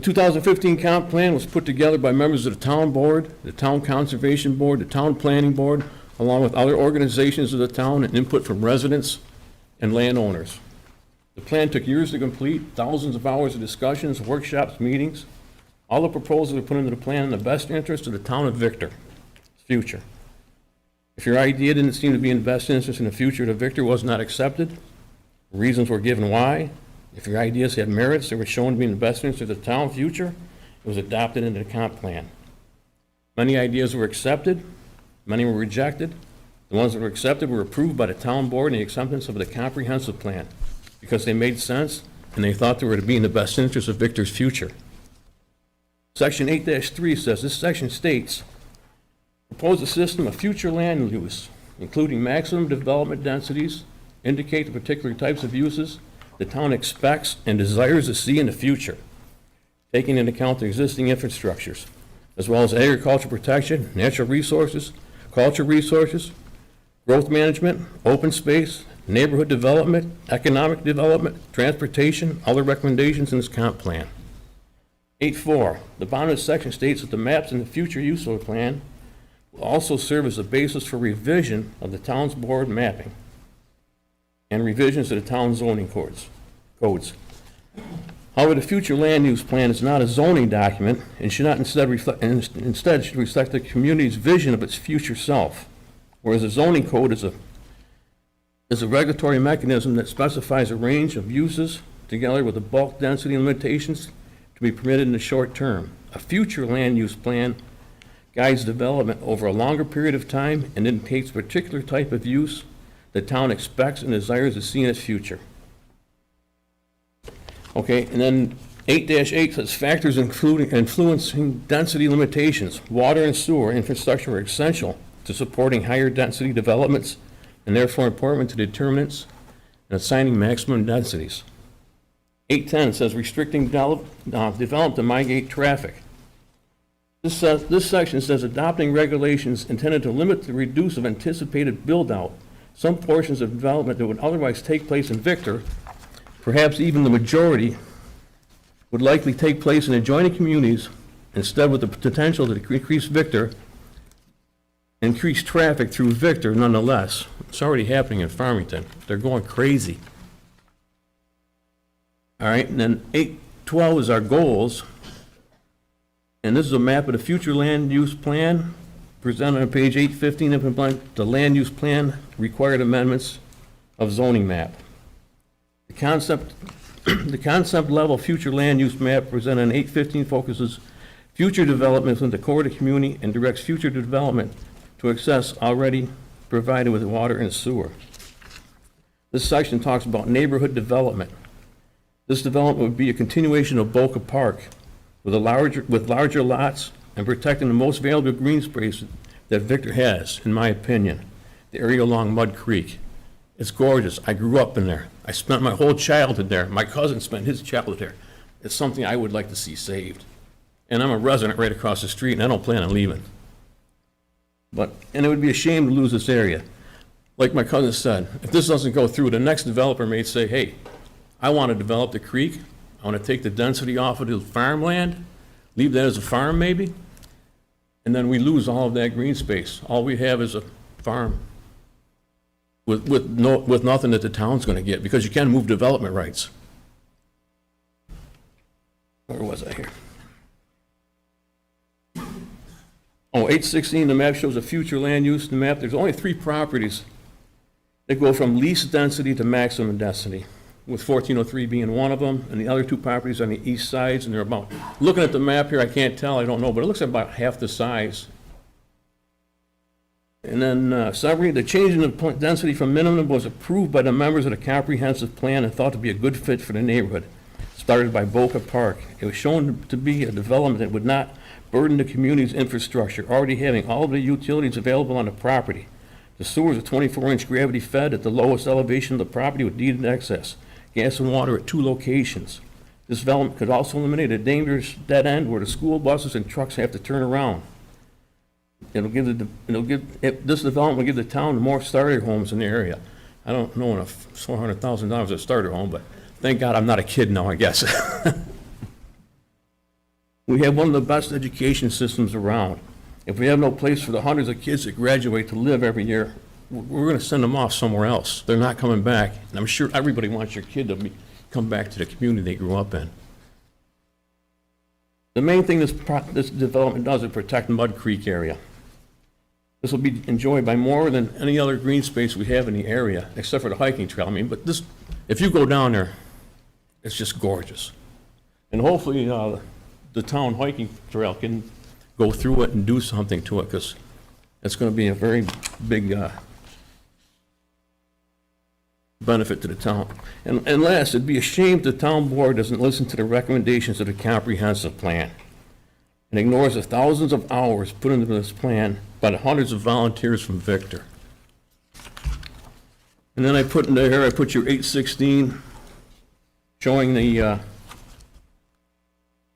2015 comp plan was put together by members of the town board, the town conservation board, the town planning board, along with other organizations of the town and input from residents and landowners. The plan took years to complete, thousands of hours of discussions, workshops, meetings. All the proposals were put into the plan in the best interest of the town of Victor's future. If your idea didn't seem to be in the best interest in the future of Victor was not accepted, reasons were given why. If your ideas had merits that were shown to be in the best interest of the town future, it was adopted into the comp plan. Many ideas were accepted, many were rejected. The ones that were accepted were approved by the town board in the acceptance of the comprehensive plan because they made sense and they thought they were to be in the best interest of Victor's future. Section 8-3 says, this section states, propose a system of future land use, including maximum development densities, indicate the particular types of uses the town expects and desires to see in the future, taking into account the existing infrastructures, as well as agriculture protection, natural resources, culture resources, growth management, open space, neighborhood development, economic development, transportation, other recommendations in this comp plan. 8.4, the bottom of the section states that the maps in the future use of the plan will also serve as a basis for revision of the town's board mapping and revisions to the town zoning codes. However, the future land use plan is not a zoning document and should not instead should reflect the community's vision of its future self, whereas a zoning code is a regulatory mechanism that specifies a range of uses together with the bulk density limitations to be permitted in the short term. A future land use plan guides development over a longer period of time and indicates a particular type of use the town expects and desires to see in its future. Okay, and then 8-8 says factors including influencing density limitations. Water and sewer infrastructure are essential to supporting higher density developments and therefore important to determinants and assigning maximum densities. 8-10 says restricting development to mitigate traffic. This section says adopting regulations intended to limit the reduce of anticipated build-out. Some portions of development that would otherwise take place in Victor, perhaps even the majority, would likely take place in adjoining communities, instead with the potential to increase traffic through Victor nonetheless. It's already happening in Farmington. They're going crazy. All right, and then 8.12 is our goals. And this is a map of the future land use plan presented on page 815 implement the land use plan required amendments of zoning map. The concept level future land use map presented on 815 focuses future developments in the core of the community and directs future development to access already provided with water and sewer. This section talks about neighborhood development. This development would be a continuation of Boca Park with larger lots and protecting the most valuable green space that Victor has, in my opinion, the area along Mud Creek. It's gorgeous. I grew up in there. I spent my whole childhood there. My cousin spent his childhood there. It's something I would like to see saved. And I'm a resident right across the street, and I don't plan on leaving. And it would be a shame to lose this area. Like my cousin said, if this doesn't go through, the next developer may say, hey, I want to develop the creek. I want to take the density off of the farmland, leave that as a farm maybe, and then we lose all of that green space. All we have is a farm with nothing that the town's going to get, because you can move development rights. Where was I here? Oh, 816, the map shows a future land use. The map, there's only 3 properties that go from least density to maximum density. with 1403 being one of them, and the other two properties on the east sides, and they're about, looking at the map here, I can't tell, I don't know, but it looks like about half the size. And then summary, the change in the density from minimum was approved by the members of the comprehensive plan and thought to be a good fit for the neighborhood. Started by Boca Park. It was shown to be a development that would not burden the community's infrastructure, already having all of the utilities available on the property. The sewers are 24-inch gravity fed at the lowest elevation of the property with deeded access. Gas and water at 2 locations. This development could also eliminate a dangerous dead end where the school buses and trucks have to turn around. This development will give the town more starter homes in the area. I don't know enough $400,000 a starter home, but thank God I'm not a kid now, I guess. We have one of the best education systems around. If we have no place for the hundreds of kids that graduate to live every year, we're going to send them off somewhere else. They're not coming back. And I'm sure everybody wants your kid to come back to the community they grew up in. The main thing this development does is protect Mud Creek area. This will be enjoyed by more than any other green space we have in the area, except for the hiking trail. I mean, but this, if you go down there, it's just gorgeous. And hopefully the town hiking trail can go through it and do something to it, because it's going to be a very big benefit to the town. And last, it'd be a shame the town board doesn't listen to the recommendations of the comprehensive plan and ignores the thousands of hours put into this plan by the hundreds of volunteers from Victor. And then I put in there, I put your 816 showing the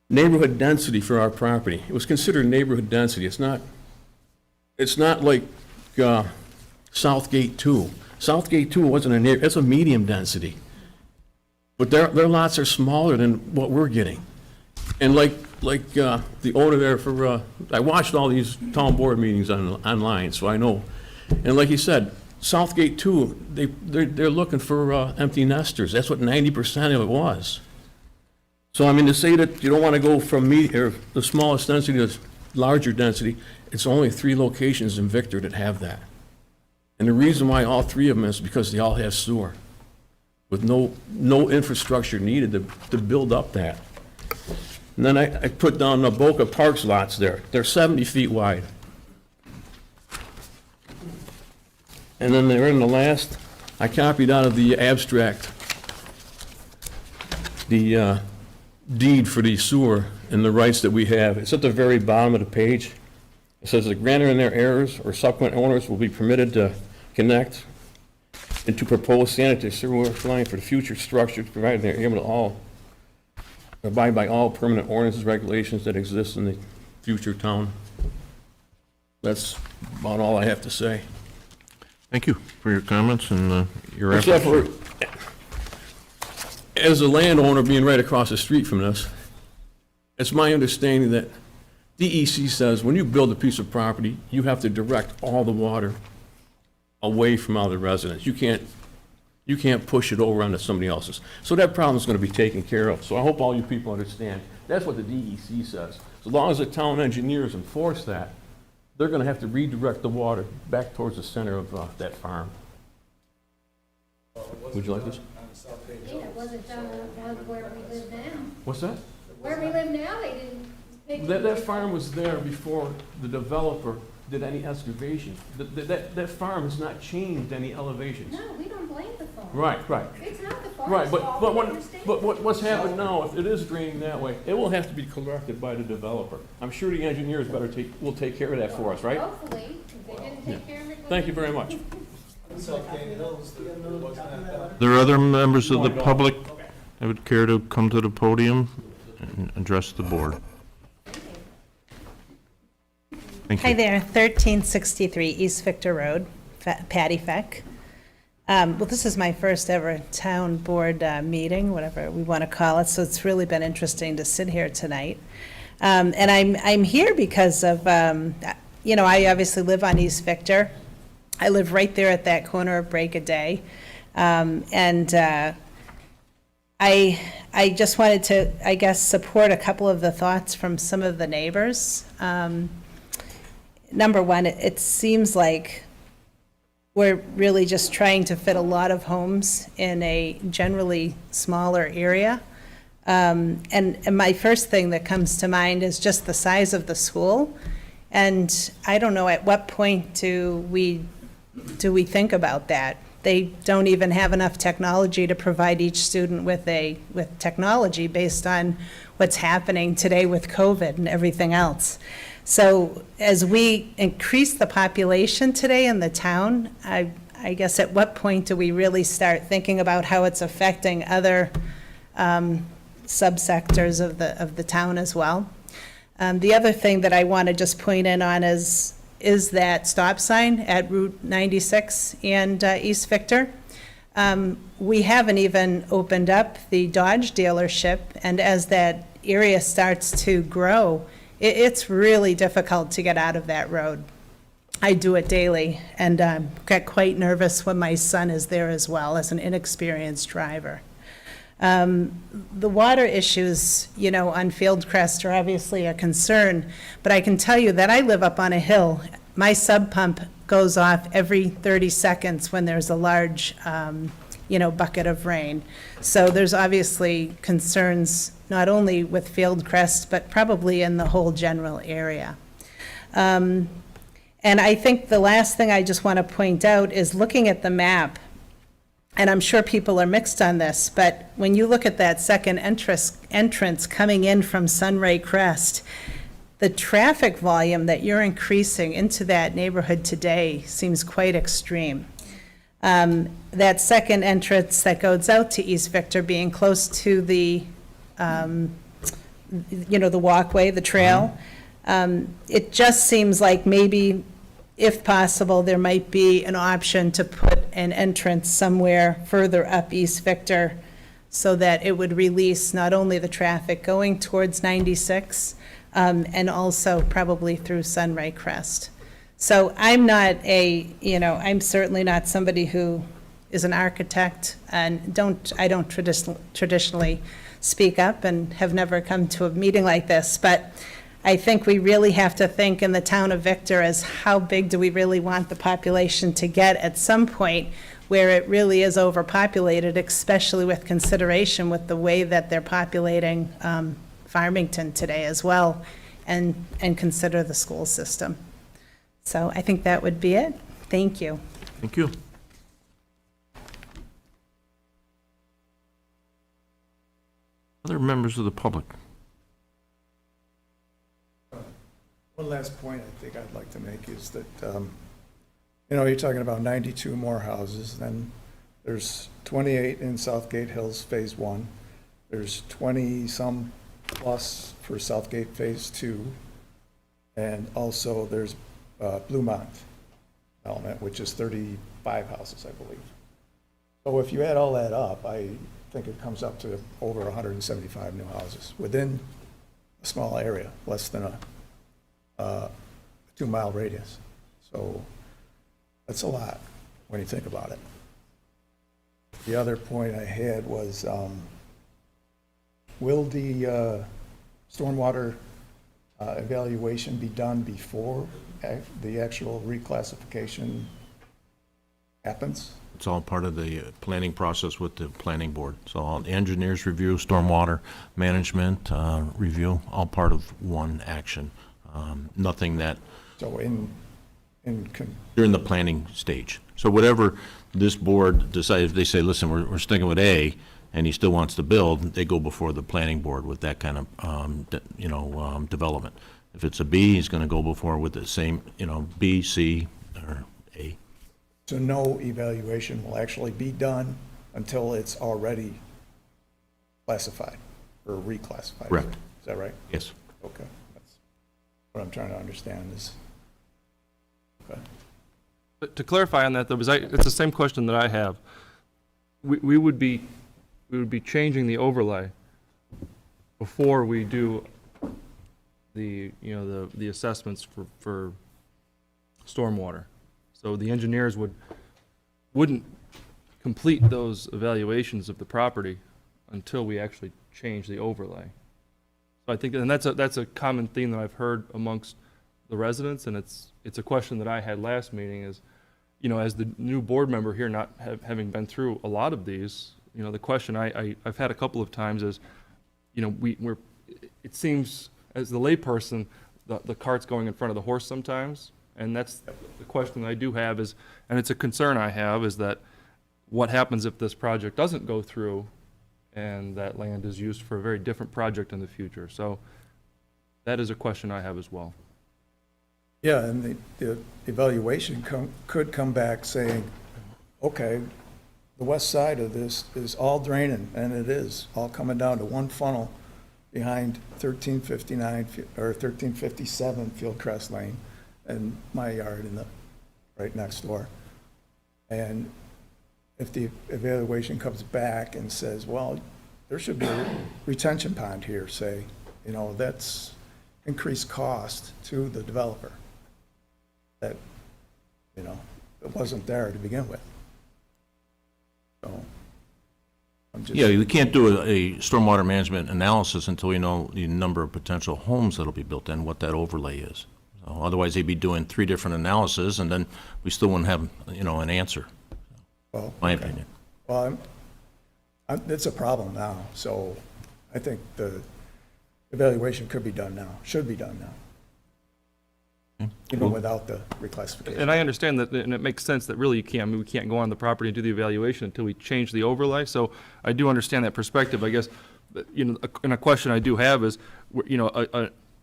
neighborhood density for our property. It was considered neighborhood density. It's not like Southgate 2. Southgate 2 wasn't a neighborhood, it's a medium density. But their lots are smaller than what we're getting. And like the owner there for, I watched all these town board meetings online, so I know. And like he said, Southgate 2, they're looking for empty nesters. That's what 90% of it was. So I mean, to say that you don't want to go from the smallest density to larger density, it's only 3 locations in Victor that have that. And the reason why all 3 of them is because they all have sewer, with no infrastructure needed to build up that. And then I put down the Boca Park's lots there. They're 70 feet wide. And then they're in the last, I copied out of the abstract the deed for the sewer and the rights that we have. It's at the very bottom of the page. It says the grantor and their heirs or subsequent owners will be permitted to connect into proposed sanitary sewer line for the future structure, provided they're able to all abide by all permanent ordinances, regulations that exist in the future town. That's about all I have to say. Thank you for your comments and your efforts. Except for, as a landowner being right across the street from this, it's my understanding that DEC says when you build a piece of property, you have to direct all the water away from other residents. You can't push it over onto somebody else's. So that problem's going to be taken care of. So I hope all you people understand. That's what the DEC says. As long as the town engineers enforce that, they're going to have to redirect the water back towards the center of that farm. Would you like this? Yeah, it wasn't done on where we live now. What's that? Where we live now, they didn't. That farm was there before the developer did any excavation. That farm has not changed any elevations. No, we don't blame the farm. Right. It's not the farm's Right, fault. what's happened now, if it is draining that way, it will have to be corrected by the developer. I'm sure the engineers will take care of that for us, right? Hopefully, if they didn't take care of it. Thank you very much. There are other members of the public that would care to come to the podium and address the board. Thank you. Hi there, 1363 East Victor Road, Patty Feck. Well, this is my first ever town board meeting, whatever we want to call it, so it's really been interesting to sit here tonight. And I'm here because of, I obviously live on East Victor. I live right there at that corner of Break a Day. And I just wanted to, I guess, support a couple of the thoughts from some of the neighbors. Number one, it seems like we're really just trying to fit a lot of homes in a generally smaller area. And my first thing that comes to mind is just the size of the school. And I don't know, at what point do we think about that? They don't even have enough technology to provide each student with technology based on what's happening today with COVID and everything else. So as we increase the population today in the town, I guess at what point do we really start thinking about how it's affecting other subsectors of the town as well? The other thing that I want to just point in on is that stop sign at Route 96 and East Victor. We haven't even opened up the Dodge dealership, and as that area starts to grow, it's really difficult to get out of that road. I do it daily, and get quite nervous when my son is there as well, as an inexperienced driver. The water issues, on Field Crest are obviously a concern, but I can tell you that I live up on a hill. My sub pump goes off every 30 seconds when there's a large, bucket of rain. So there's obviously concerns not only with Field Crest, but probably in the whole general area. And I think the last thing I just want to point out is looking at the map, and I'm sure people are mixed on this, but when you look at that second entrance coming in from Sunray Crest, the traffic volume that you're increasing into that neighborhood today seems quite extreme. That second entrance that goes out to East Victor being close to the, the walkway, the trail, it just seems like maybe, if possible, there might be an option to put an entrance somewhere further up East Victor so that it would release not only the traffic going towards 96, and also probably through Sunray Crest. So I'm not I'm certainly not somebody who is an architect, and I don't traditionally speak up and have never come to a meeting like this, but I think we really have to think in the town of Victor as how big do we really want the population to get at some point where it really is overpopulated, especially with consideration with the way that they're populating Farmington today as well, and consider the school system. So I think that would be it. Thank you. Thank you. Other members of the public? One last point I think I'd like to make is that, you're talking about 92 more houses, then there's 28 in Southgate Hills Phase 1. There's 20-some plus for Southgate Phase 2. And also there's Bluemont element, which is 35 houses, I believe. So if you add all that up, I think it comes up to over 175 new houses within a small area, less than a 2-mile radius. So that's a lot when you think about it. The other point I had was, will the stormwater evaluation be done before the actual reclassification happens? It's all part of the planning process with the planning board. So all the engineers review, stormwater management review, all part of one action. Nothing that So during the planning stage. So whatever this board decides, if they say, listen, we're sticking with A, and he still wants to build, they go before the planning board with that kind of, development. If it's a B, he's gonna go before with the same, B, C, or A. So no evaluation will actually be done until it's already classified or reclassified? Correct. Is that right? Yes. Okay. That's what I'm trying to understand is, okay. But to clarify on that, though, because it's the same question that I have. We would be changing the overlay before we do the assessments for stormwater. So the engineers wouldn't complete those evaluations of the property until we actually change the overlay. So I think, and that's a common theme that I've heard amongst the residents, and it's a question that I had last meeting is, you know, as the new board member here, not having been through a lot of these, you know, the question I've had a couple of times is, you know, it seems, as the layperson, the cart's going in front of the horse sometimes, and that's the question I do have is, and it's a concern I have, is that what happens if this project doesn't go through and that land is used for a very different project in the future? So that is a question I have as well. Yeah, and the evaluation could come back saying, okay, the west side of this is all draining, and it is, all coming down to one funnel behind 1359, or 1357 Fieldcrest Lane, and my yard right next door. And if the evaluation comes back and says, well, there should be a retention pond here, say, you know, that's increased cost to the developer. That, you know, it wasn't there to begin with. So, I'm just. Yeah, you can't do a stormwater management analysis until we know the number of potential homes that'll be built and what that overlay is. So otherwise, they'd be doing 3 different analyses, and then we still wouldn't have, you know, an answer, Well, my okay. opinion. Well, it's a problem now, so I think the evaluation could be done now, should be done now, even without the reclassification. And I understand that, and it makes sense that really we can't go on the property and do the evaluation until we change the overlay. So I do understand that perspective. I guess, you know, and a question I do have is, you know,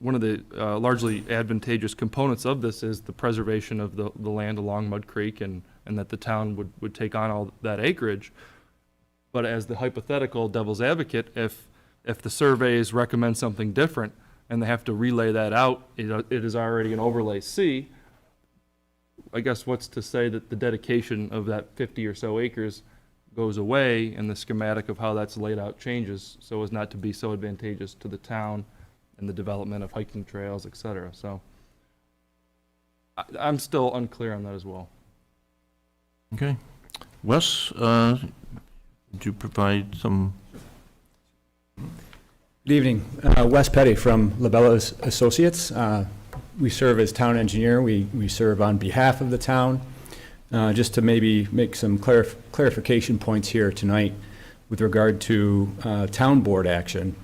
one of the largely advantageous components of this is the preservation of the land along Mud Creek, and that the town would take on all that acreage. But as the hypothetical devil's advocate, if the surveys recommend something different, and they have to relay that out, it is already an overlay C. I guess what's to say that the dedication of that 50 or so acres goes away and the schematic of how that's laid out changes so as not to be so advantageous to the town and the development of hiking trails, et cetera. So I'm still unclear on that as well. Okay. Wes, would you provide some? Good evening. Wes Petty from Labella Associates. We serve as town engineer. We serve on behalf of the town. Just to maybe make some clarification points here tonight with regard to town board action.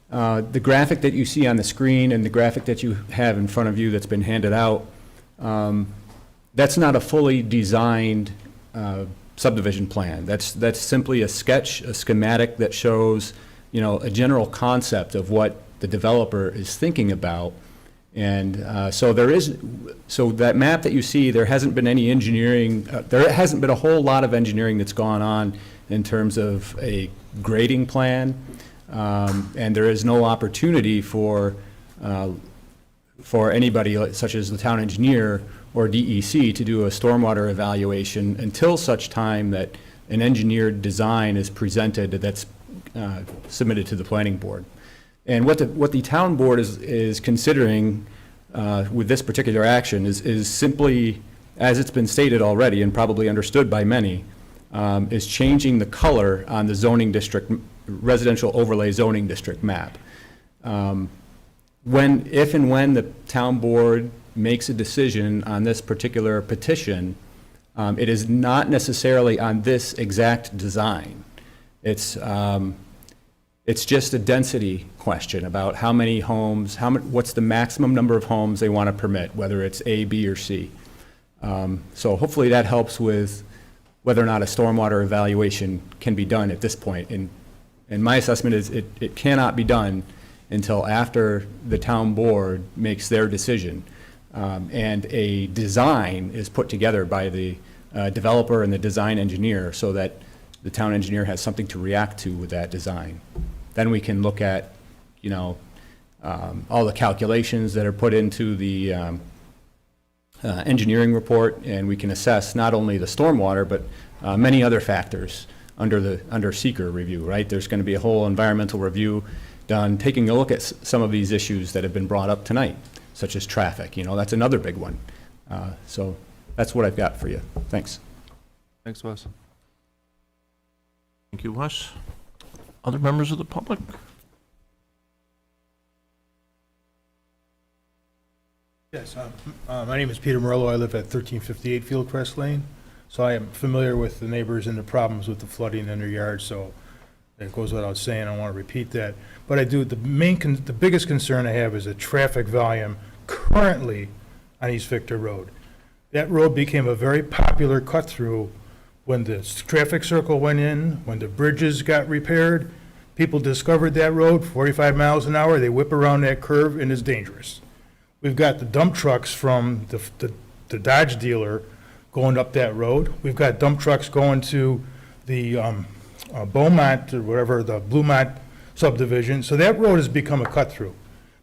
The graphic that you see on the screen and the graphic that you have in front of you that's been handed out, that's not a fully designed subdivision plan. That's simply a sketch, a schematic that shows, you know, a general concept of what the developer is thinking about. And so that map that you see, there hasn't been any engineering, there hasn't been a whole lot of engineering that's gone on in terms of a grading plan. And there is no opportunity for anybody such as the town engineer or DEC to do a stormwater evaluation until such time that an engineered design is presented that's submitted to the planning board. And what the town board is considering with this particular action is simply, as it's been stated already and probably understood by many, is changing the color on the zoning district, residential overlay zoning district map. If and when the town board makes a decision on this particular petition, it is not necessarily on this exact design. It's just a density question about how many homes, what's the maximum number of homes they want to permit, whether it's A, B, or C. So hopefully that helps with whether or not a stormwater evaluation can be done at this point. And my assessment is it cannot be done until after the town board makes their decision. And a design is put together by the developer and the design engineer so that the town engineer has something to react to with that design. Then we can look at, you know, all the calculations that are put into the engineering report, and we can assess not only the stormwater, but many other factors under seeker review, right? There's going to be a whole environmental review done, taking a look at some of these issues that have been brought up tonight, such as traffic. You know, that's another big one. So that's what I've got for you. Thanks. Thanks, Wes. Thank you, Wes. Other members of the public? Yes, my name is Peter Morello. I live at 1358 Fieldcrest Lane, so I am familiar with the neighbors and the problems with the flooding in their yards, so it goes without saying, I don't want to repeat that. But I do, the biggest concern I have is the traffic volume currently on East Victor Road. That road became a very popular cut-through when the traffic circle went in, when the bridges got repaired. People discovered that road, 45 miles an hour, they whip around that curve, and it's dangerous. We've got the dump trucks from the Dodge dealer going up that road. We've got dump trucks going to the Beaumont, or whatever, the Bluemont subdivision. So that road has become a cut-through.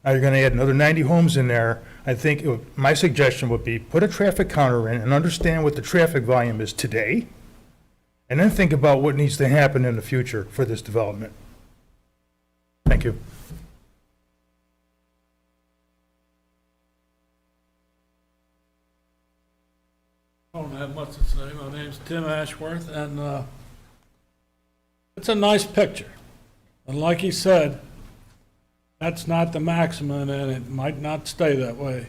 Now you're going to add another 90 homes in there. I think my suggestion would be put a traffic counter in and understand what the traffic volume is today, and then think about what needs to happen in the future for this development. Thank you. I don't have much to say. My name's Tim Ashworth, and it's a nice picture. And like he said, that's not the maximum, and it might not stay that way.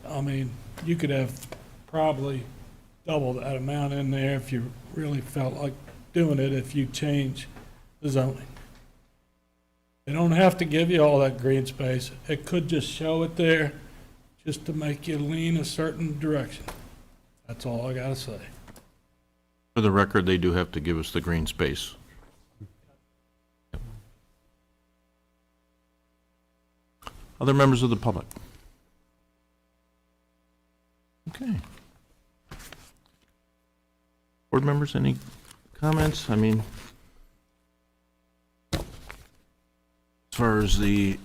I mean, you could have probably double that amount in there if you really felt like doing it, if you change the zoning. They don't have to give you all that green space. It could just show it there just to make you lean a certain direction. That's all I gotta say. For the record, they do have to give us the green space. Other members of the public? Okay. Board members, any comments? I mean, as far as the,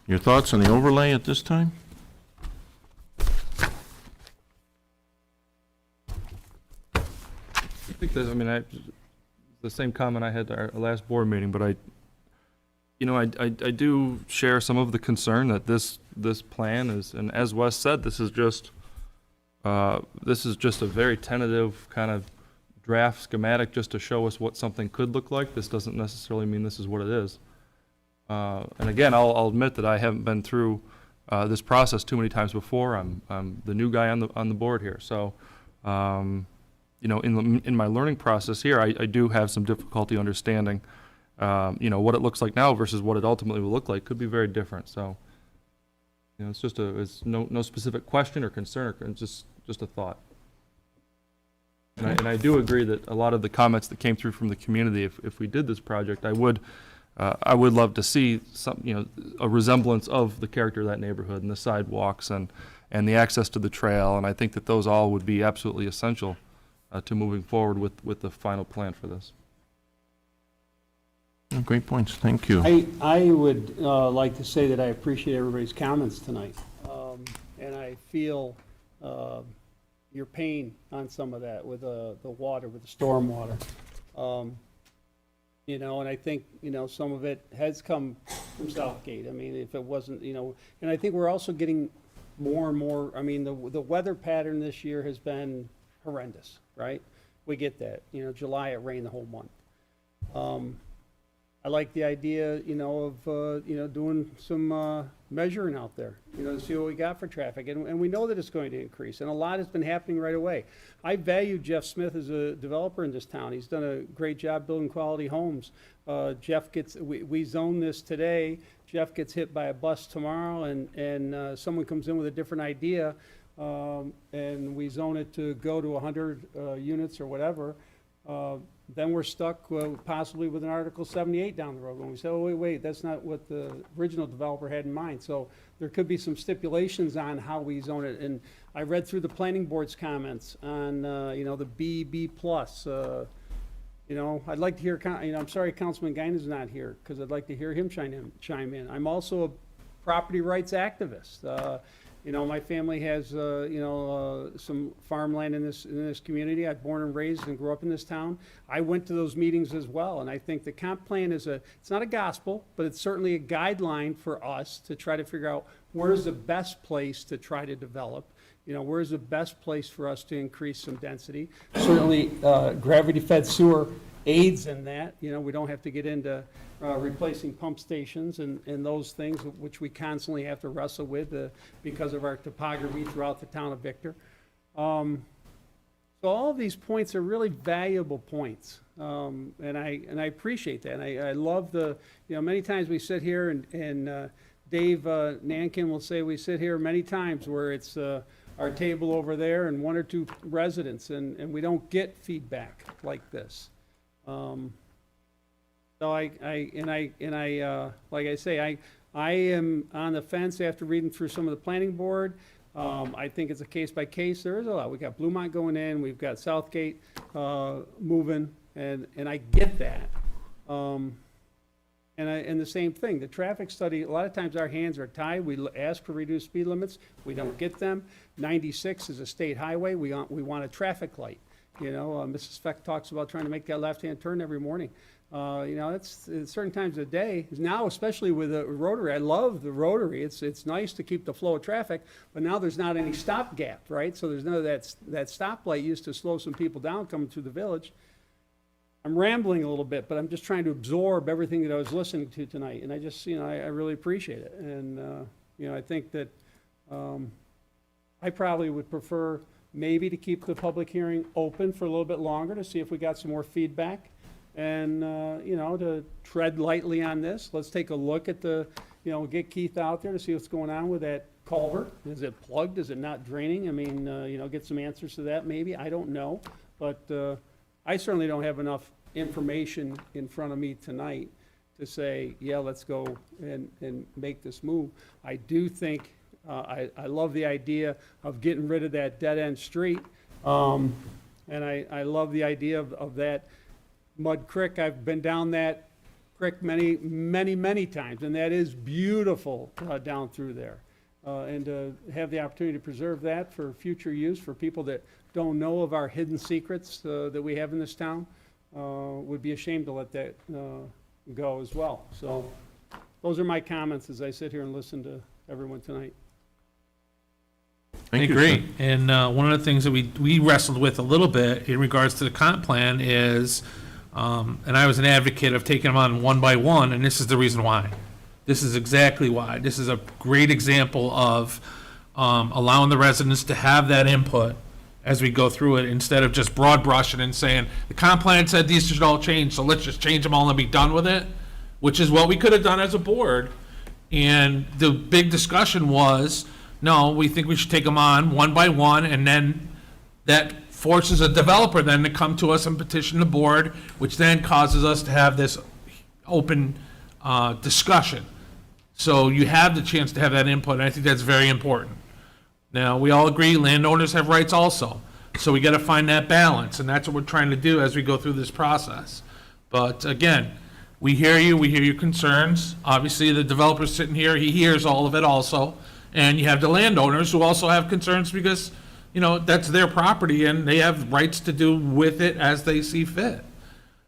your thoughts on the overlay at this time? I think that, I mean, the same comment I had at our last board meeting, but I do share some of the concern that this plan is, and as Wes said, this is just a very tentative kind of draft schematic just to show us what something could look like. This doesn't necessarily mean this is what it is. And again, I'll admit that I haven't been through this process too many times before. I'm the new guy on the board here, so. In my learning process here, I do have some difficulty understanding, what it looks like now versus what it ultimately will look like could be very different. So, it's no specific question or concern, or just a thought. And I do agree that a lot of the comments that came through from the community, if we did this project, I would love to see some, a resemblance of the character of that neighborhood and the sidewalks and the access to the trail. And I think that those all would be absolutely essential to moving forward with the final plan for this. Great points, thank you. I would like to say that I appreciate everybody's comments tonight. And I feel your pain on some of that with the water, with the stormwater. And I think, some of it has come from Southgate. I mean, if it wasn't, and I think we're also getting more and more, I mean, the weather pattern this year has been horrendous, right? We get that. July, it rained the whole month. I like the idea, of, doing some measuring out there, to see what we got for traffic. And we know that it's going to increase, and a lot has been happening right away. I value Jeff Smith as a developer in this town. He's done a great job building quality homes. Jeff we zone this today. Jeff gets hit by a bus tomorrow, and someone comes in with a different idea, and we zone it to go to 100 units or whatever. Then we're stuck possibly with an Article 78 down the road when we say, oh, wait, that's not what the original developer had in mind. So there could be some stipulations on how we zone it. And I read through the planning board's comments on, the B+. I'd like to hear, I'm sorry Councilman Guinan's not here, because I'd like to hear him chime in. I'm also a property rights activist. My family has, some farmland in this community. I'm born and raised and grew up in this town. I went to those meetings as well, and I think the comp plan it's not a gospel, but it's certainly a guideline for us to try to figure out where's the best place to try to develop. Where's the best place for us to increase some density? Certainly, gravity-fed sewer aids in that. You know, we don't have to get into replacing pump stations and those things, which we constantly have to wrestle with because of our topography throughout the town of Victor. So all of these points are really valuable points, and I appreciate that. And I love many times we sit here and Dave Nankin will say we sit here many times where it's our table over there and one or two residents, and we don't get feedback like this. So like I say, I am on the fence after reading through some of the planning board. I think it's a case by case. There is a lot. We got Bluemont going in. We've got Southgate moving, and I get that. And the same thing, the traffic study. A lot of times our hands are tied. We ask for reduced speed limits. We don't get them. 96 is a state highway. We want a traffic light. You know, Mrs. Feck talks about trying to make that left-hand turn every morning. You know, it's certain times of the day. Now, especially with the rotary, I love the rotary. It's nice to keep the flow of traffic, but now there's not any stopgap, right? So there's no that stoplight used to slow some people down coming through the village. I'm rambling a little bit, but I'm just trying to absorb everything that I was listening to tonight, and I just, you know, I really appreciate it. And you know, I think that I probably would prefer maybe to keep the public hearing open for a little bit longer to see if we got some more feedback. And, you know, to tread lightly on this. Let's take a look at get Keith out there to see what's going on with that culvert. Is it plugged? Is it not draining? I mean, you know, get some answers to that maybe. I don't know. But I certainly don't have enough information in front of me tonight to say, yeah, let's go and make this move. I do think, I love the idea of getting rid of that dead-end street. And I love the idea of that Mud Creek. I've been down that creek many times, and that is beautiful down through there. And to have the opportunity to preserve that for future use for people that don't know of our hidden secrets that we have in this town, would be a shame to let that go as well. So those are my comments as I sit here and listen to everyone tonight. I agree. And one of the things that we wrestled with a little bit in regards to the comp plan is, and I was an advocate of taking them on one by one, and this is the reason why. This is exactly why. This is a great example of allowing the residents to have that input as we go through it, instead of just broad brushing and saying, the comp plan said these should all change, so let's just change them all and be done with it, which is what we could have done as a board. And the big discussion was, no, we think we should take them on one by one, and then that forces a developer then to come to us and petition the board, which then causes us to have this open discussion. So you have the chance to have that input, and I think that's very important. Now, we all agree landowners have rights also, so we got to find that balance, and that's what we're trying to do as we go through this process. But again, we hear you, we hear your concerns. Obviously, the developer's sitting here, he hears all of it also. And you have the landowners who also have concerns because, you know, that's their property and they have rights to do with it as they see fit.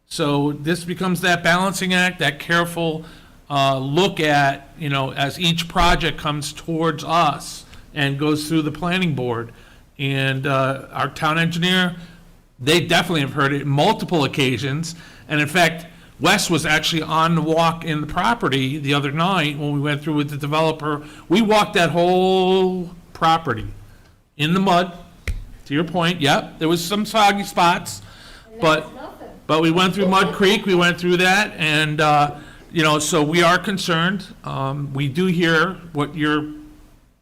So this becomes that balancing act, that careful look at, you know, as each project comes towards us and goes through the planning board. And our town engineer, they definitely have heard it multiple occasions. And in fact, Wes was actually on the walk in the property the other night when we went through with the developer. We walked that whole property in the mud, to your point, yep. There was some soggy spots, but we went through Mud Creek, we went through that, and, you know, so we are concerned. We do hear what you're,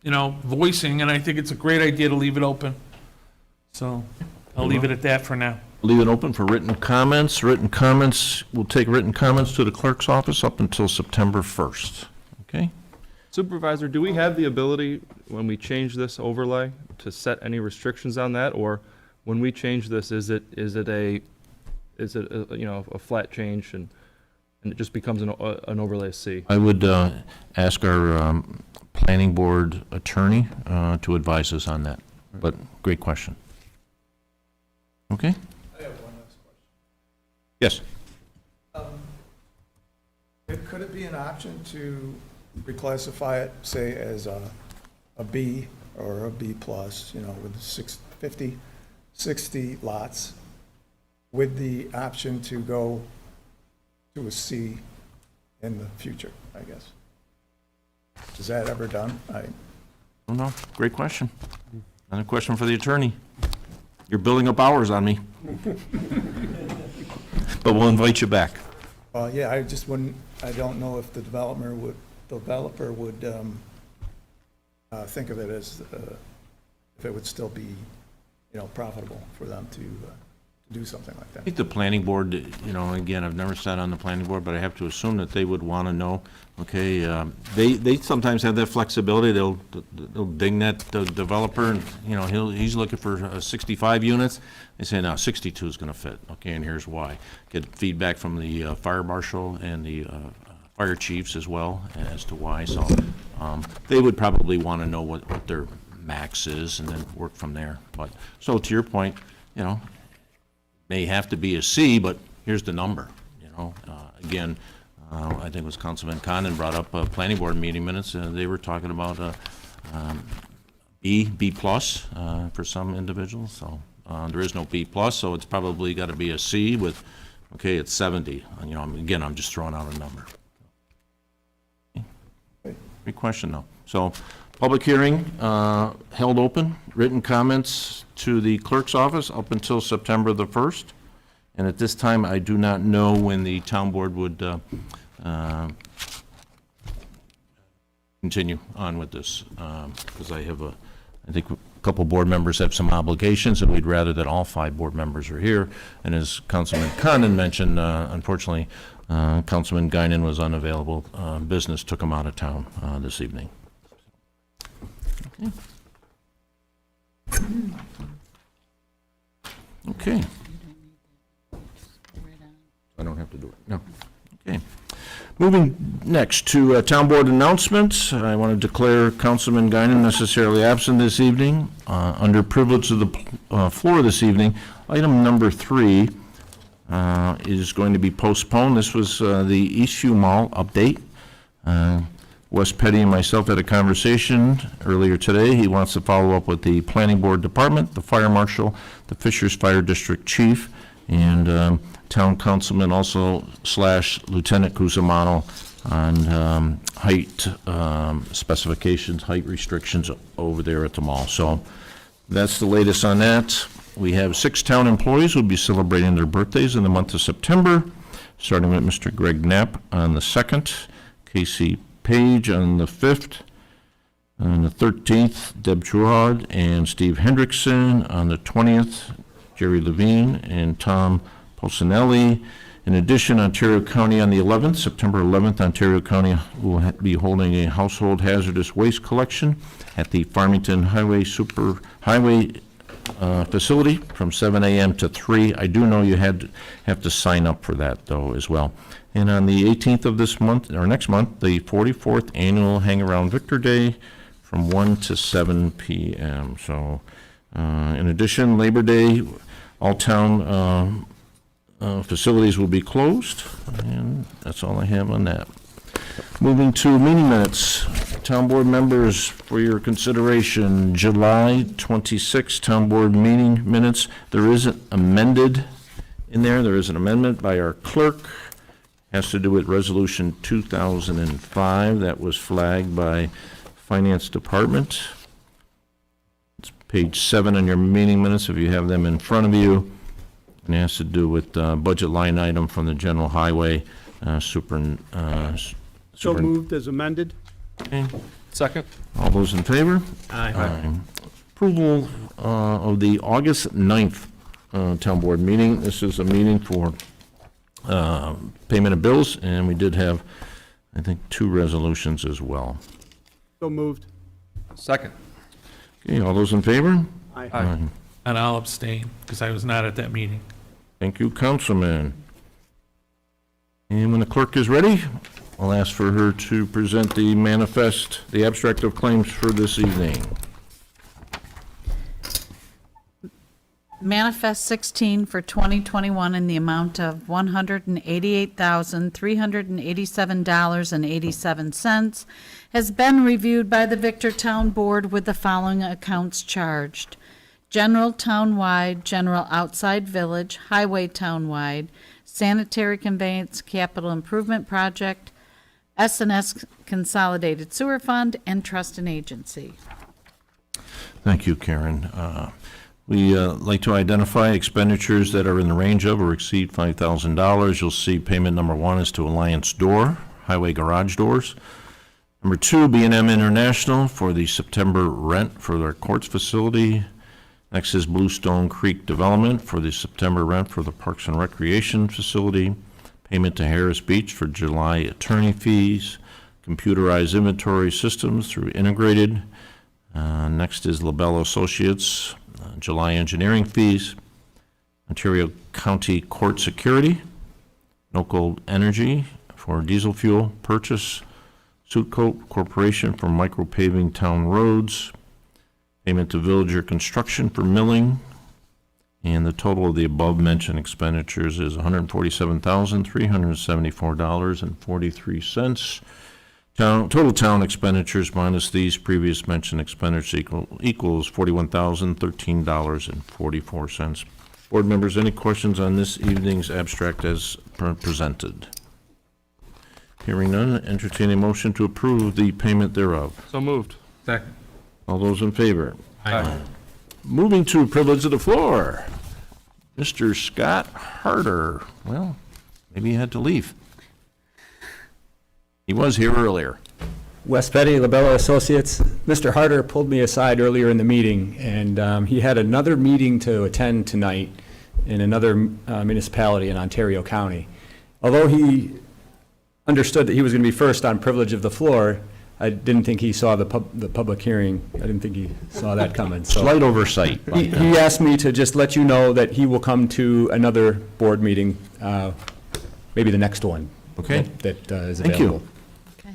you know, voicing, and I think it's a great idea to leave it open. So I'll leave it at that for now. Leave it open for written comments. We'll take written comments to the clerk's office up until September 1st. Okay? Supervisor, do we have the ability, when we change this overlay, to set any restrictions on that? Or when we change this, is it a you know, a flat change and it just becomes an overlay C? I would ask our planning board attorney to advise us on that. But great question. Okay? I have one last question. Yes. Could it be an option to reclassify it, say, as a B or a B plus, you know, with 60 lots, with the option to go to a C in the future, I guess. Is that ever done? I don't know. Great question. Another question for the attorney. You're building up hours on me. But we'll invite you back. Yeah, I just wouldn't, I don't know if the developer would think of it as, if it would still be, profitable for them to do something like I that. think the planning board, again, I've never sat on the planning board, but I have to assume that they would want to know, okay, they sometimes have that flexibility. They'll ding that developer, and, he's looking for 65 units. They say, no, 62 is going to fit. Okay, and here's why. Get feedback from the fire marshal and the fire chiefs as well as to why. So they would probably want to know what their max is and then work from there. But, so to your point, may have to be a C, but here's the number, Again, I think it was Councilman Condon brought up planning board meeting minutes, they were talking about B plus for some individuals, so there is no B plus, so it's probably got to be a C with, okay, it's 70. Again, I'm just throwing out a number. Great question, though. So, public hearing held open, written comments to the clerk's office up until September the 1st. And at this time, I do not know when the town board would continue on with this, because I think a couple board members have some obligations, and we'd rather that all 5 board members are here. And as Councilman Condon mentioned, unfortunately, Councilman Guinan was unavailable. Business took him out of town this evening. Okay. I don't have to do it. No. Okay. Moving next to town board announcements. I want to declare Councilman Guinan necessarily absent this evening. Under privilege of the floor this evening, item number 3 is going to be postponed. This was the Eastview Mall update. Wes Petty and myself had a conversation earlier today. He wants to follow up with the planning board department, the fire marshal, the Fishers Fire District Chief, and town councilman also / Lieutenant Cusimano on height specifications, height restrictions over there at the mall. So that's the latest on that. We have 6 town employees who will be celebrating their birthdays in the month of September, starting with Mr. Greg Knapp on the 2nd, Casey Page on the 5th, on the 13th, Deb Gerard and Steve Hendrickson on the 20th, Jerry Levine and Tom Polsinelli. In addition, Ontario County on the 11th, September 11th, Ontario County will be holding a household hazardous waste collection at the Farmington Highway facility from 7 a.m. to 3. I do know you have to sign up for that, though, as well. And on the 18th of this month, or next month, the 44th Annual Hang Around Victor Day from 1 to 7 p.m. So, in addition, Labor Day, all town facilities will be closed, and that's all I have on that. Moving to meeting minutes. Town board members, for your consideration, July 26th town board meeting minutes. There is an amended in there. There is an amendment by our clerk. Has to do with Resolution 2005 that was flagged by Finance Department. It's page 7 on your meeting minutes if you have them in front of you. And it has to do with budget line item from the general highway So moved as amended. Okay. Second. All those in favor? Aye. Approval of the August 9th town board meeting. This is a meeting for payment of bills, and we did have, I think, 2 resolutions as well. So moved. Second. Okay, all those in favor? Aye. And I'll abstain, because I was not at that meeting. Thank you, Councilman. And when the clerk is ready, I'll ask for her to present the manifest, the abstract of claims for this evening. Manifest 16 for 2021 in the amount of $188,387.87 has been reviewed by the Victor Town Board with the following accounts charged. general townwide, general outside village, highway townwide, sanitary conveyance capital improvement project, S&S Consolidated Sewer Fund, and trust and agency. Thank you, Karen. We like to identify expenditures that are in the range of or exceed $5,000. You'll see payment number 1 is to Alliance Door, highway garage doors. Number 2, B&M International for the September rent for their courts facility. Next is Bluestone Creek Development for the September rent for the Parks and Recreation facility. Payment to Harris Beach for July attorney fees. Computerized inventory systems through Integrated. Next is LaBelle Associates, July engineering fees. Ontario County Court Security. Nocal Energy for diesel fuel purchase. Suitcoat Corporation for micro-paving town roads. Payment to Villager Construction for milling. And the total of the above-mentioned expenditures is $147,374.43. Total town expenditures minus these previous mentioned expenditures equals $41,013.44. Board members, any questions on this evening's abstract as presented? Hearing none, entertain a motion to approve the payment thereof. So moved. Second. All those in favor? Aye. Moving to privilege of the floor, Mr. Scott Harder. Well, maybe he had to leave. He was here earlier. Wes Petty, LaBella Associates. Mr. Harder pulled me aside earlier in the meeting, and he had another meeting to attend tonight in another municipality in Ontario County. Although he understood that he was going to be first on privilege of the floor, I didn't think he saw the public hearing. I didn't think he saw that coming. So Slight oversight. he asked me to just let you know that he will come to another board meeting, maybe the next one. Okay. That is Thank you. available.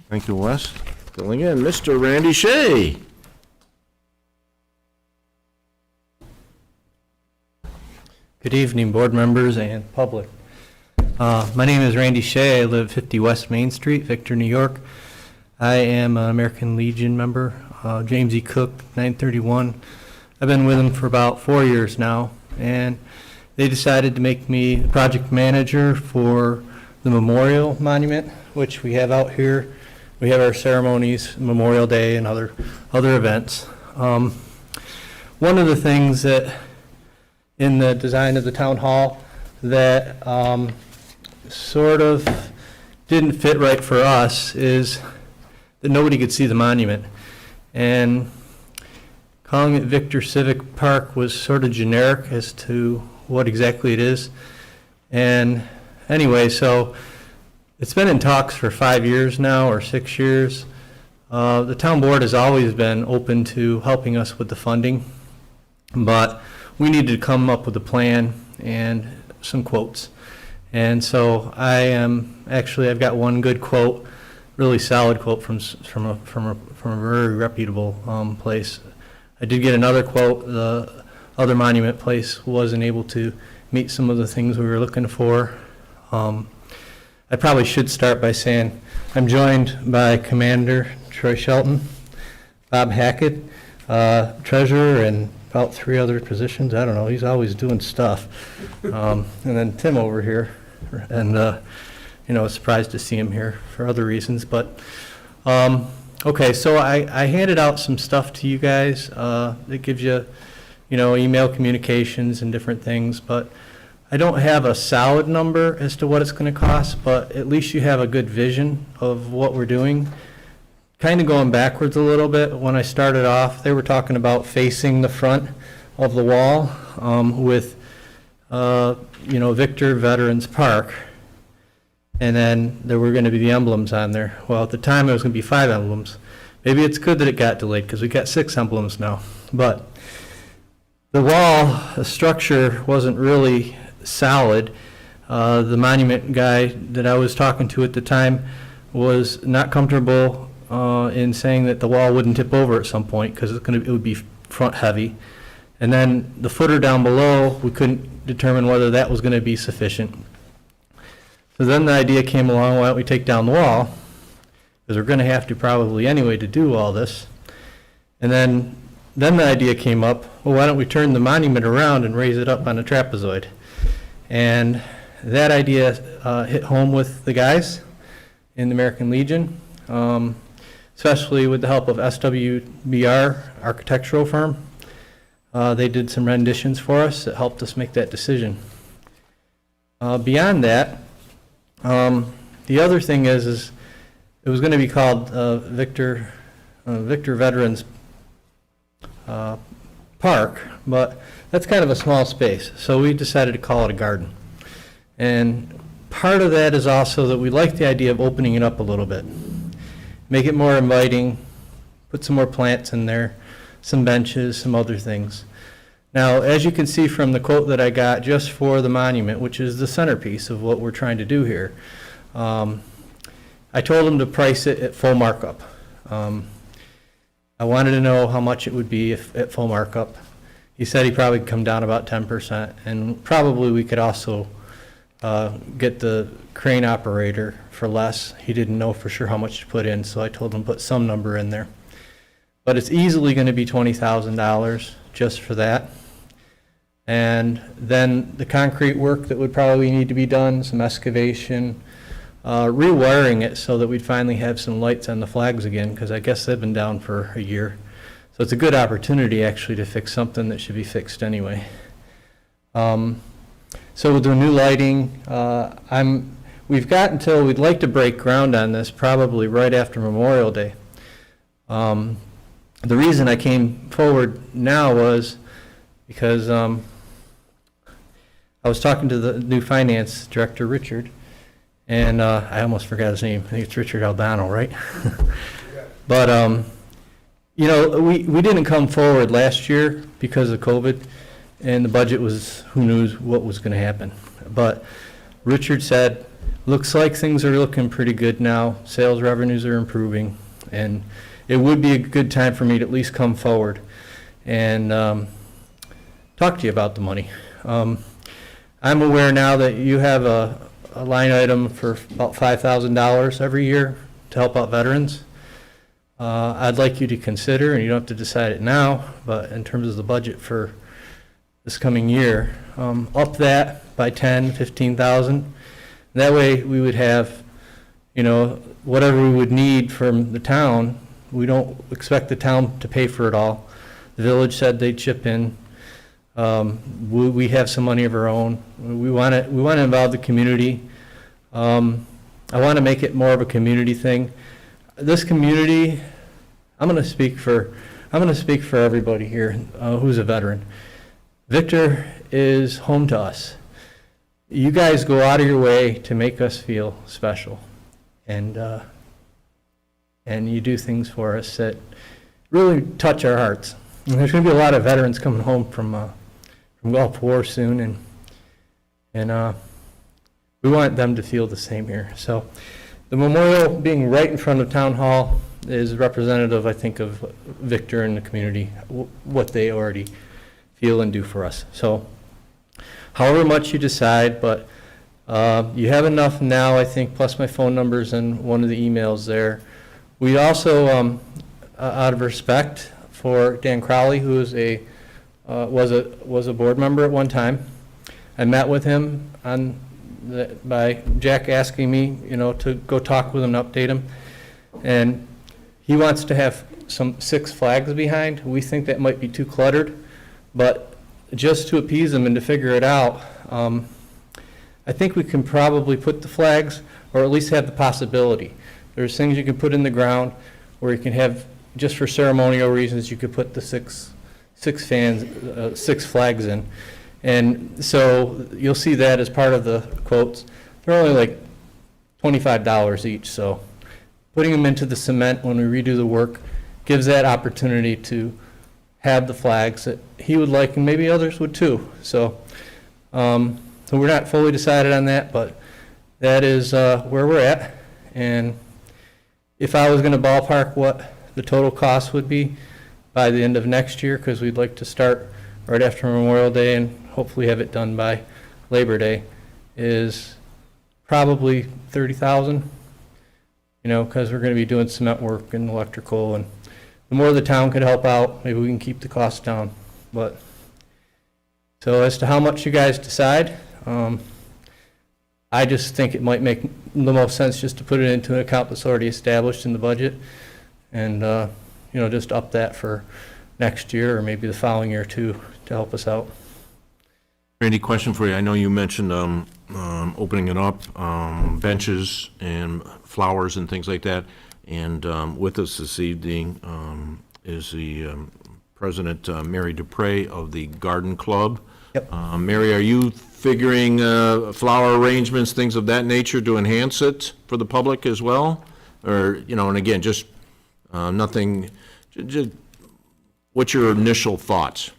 Thank you, Wes. Filling in, Mr. Randy Shea. Good evening, board members and public. My name is Randy Shea. I live 50 West Main Street, Victor, New York. I am an American Legion member, James E. Cook, 931. I've been with them for about 4 years now, and they decided to make me project manager for the Memorial Monument, which we have out here. We have our ceremonies, Memorial Day and other events. One of the things that in the design of the town hall that sort of didn't fit right for us is that nobody could see the monument. And calling it Victor Civic Park was sort of generic as to what exactly it is. And anyway, so it's been in talks for 5 years now, or 6 years. The town board has always been open to helping us with the funding, but we needed to come up with a plan and some quotes. And so I've got one good quote, really solid quote from a very reputable place. I did get another quote. The other monument place wasn't able to meet some of the things we were looking for. I probably should start by saying I'm joined by Commander Troy Shelton, Bob Hackett, treasurer, and about 3 other positions. I don't know, he's always doing stuff. And then Tim over here, and surprised to see him here for other reasons. But okay, so I handed out some stuff to you guys that gives you, email communications and different things, but I don't have a solid number as to what it's going to cost, but at least you have a good vision of what we're doing. Kind of going backwards a little bit, when I started off, they were talking about facing the front of the wall with, Victor Veterans Park, and then there were going to be the emblems on there. Well, at the time, it was going to be 5 emblems. Maybe it's good that it got delayed, because we got 6 emblems now. But the wall, the structure wasn't really solid. The monument guy that I was talking to at the time was not comfortable in saying that the wall wouldn't tip over at some point, because it would be front heavy. And then the footer down below, we couldn't determine whether that was going to be sufficient. So then the idea came along, why don't we take down the wall, because we're going to have to probably anyway to do all this. And then then the idea came up, well, why don't we turn the monument around and raise it up on a trapezoid? And that idea hit home with the guys in the American Legion, especially with the help of SWBR architectural firm. They did some renditions for us that helped us make that decision. Beyond that, the other thing is it was going to be called Victor Veterans Park, but that's kind of a small space, so we decided to call it a garden. And part of that is also that we like the idea of opening it up a little bit, make it more inviting, put some more plants in there, some benches, some other things. Now, as you can see from the quote that I got just for the monument, which is the centerpiece of what we're trying to do here, I told him to price it at full markup. I wanted to know how much it would be at full markup. He said he'd probably come down about 10%, and probably we could also get the crane operator for less. He didn't know for sure how much to put in, so I told him to put some number in there. But it's easily going to be $20,000 just for that. And then the concrete work that would probably need to be done, some excavation, rewiring it so that we'd finally have some lights on the flags again, because I guess they've been down for a year. So it's a good opportunity actually to fix something that should be fixed anyway. So with the new lighting, we've got until we'd like to break ground on this probably right after Memorial Day. The reason I came forward now was because I was talking to the new finance director, Richard, and I almost forgot his name. I think it's Richard Aldano, right? But, you know, we didn't come forward last year because of COVID, and the budget was, who knows what was going to happen. But Richard said, looks like things are looking pretty good now. Sales revenues are improving, and it would be a good time for me to at least come forward and talk to you about the money. I'm aware now that you have a line item for about $5,000 every year to help out veterans. I'd like you to consider, and you don't have to decide it now, but in terms of the budget for this coming year, up that by 10, 15,000. That way we would have, you know, whatever we would need from the town. We don't expect the town to pay for it all. The village said they'd chip in. We have some money of our own. We want to involve the community. I want to make it more of a community thing. This community, I'm going to speak for everybody here who's a veteran. Victor is home to us. You guys go out of your way to make us feel special, and you do things for us that really touch our hearts. And there's going to be a lot of veterans coming home from Gulf War soon, and we want them to feel the same here. So the memorial being right in front of Town Hall is representative, I think, of Victor and the community, what they already feel and do for us. So however much you decide, but you have enough now, I think, plus my phone number's in one of the emails there. We also, out of respect for Dan Crowley, who is was a board member at one time, I met with him by Jack asking me, you know, to go talk with him and update him, and he wants to have some 6 flags behind. We think that might be too cluttered, but just to appease him and to figure it out, I think we can probably put the flags, or at least have the possibility. There's things you can put in the ground where you can have, just for ceremonial reasons, you could put the six flags in. And so you'll see that as part of the quotes. They're only like $25 each, so putting them into the cement when we redo the work gives that opportunity to have the flags that he would like, and maybe others would too. So, so we're not fully decided on that, but that is where we're at. And if I was going to ballpark what the total cost would be by the end of next year, because we'd like to start right after Memorial Day and hopefully have it done by Labor Day, is probably $30,000. You know, because we're going to be doing cement work and electrical, and the more the town could help out, maybe we can keep the costs down. But, so as to how much you guys decide, I just think it might make the most sense just to put it into an account that's already established in the budget and, you know, just up that for next year or maybe the following year too, to help us out. Randy, question for you. I know you mentioned opening it up, benches and flowers and things like that. And with us this evening is the President Mary Dupre of the Garden Club. Yep. Mary, are you figuring flower arrangements, things of that nature to enhance it for the public as well? Or, you know, and again, just nothing, just, what's your initial thoughts?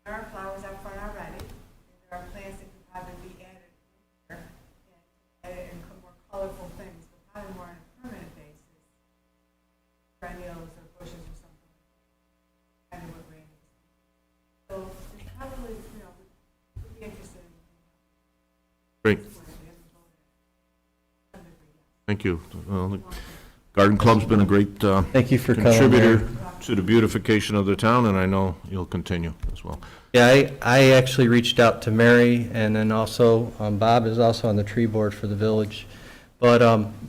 There are flowers out front already. There are plants that could probably be added here and more colorful things, but probably more on a permanent basis. Perennials or bushes or something. Kind of what Randy was saying. So it's probably, you know, would be interested in. Great. Thank you. The Garden Club's been a great Thank you for coming, contributor Mary. to the beautification of the town, and I know you'll continue as well. Yeah, I actually reached out to Mary, and then also Bob is also on the tree board for the village. But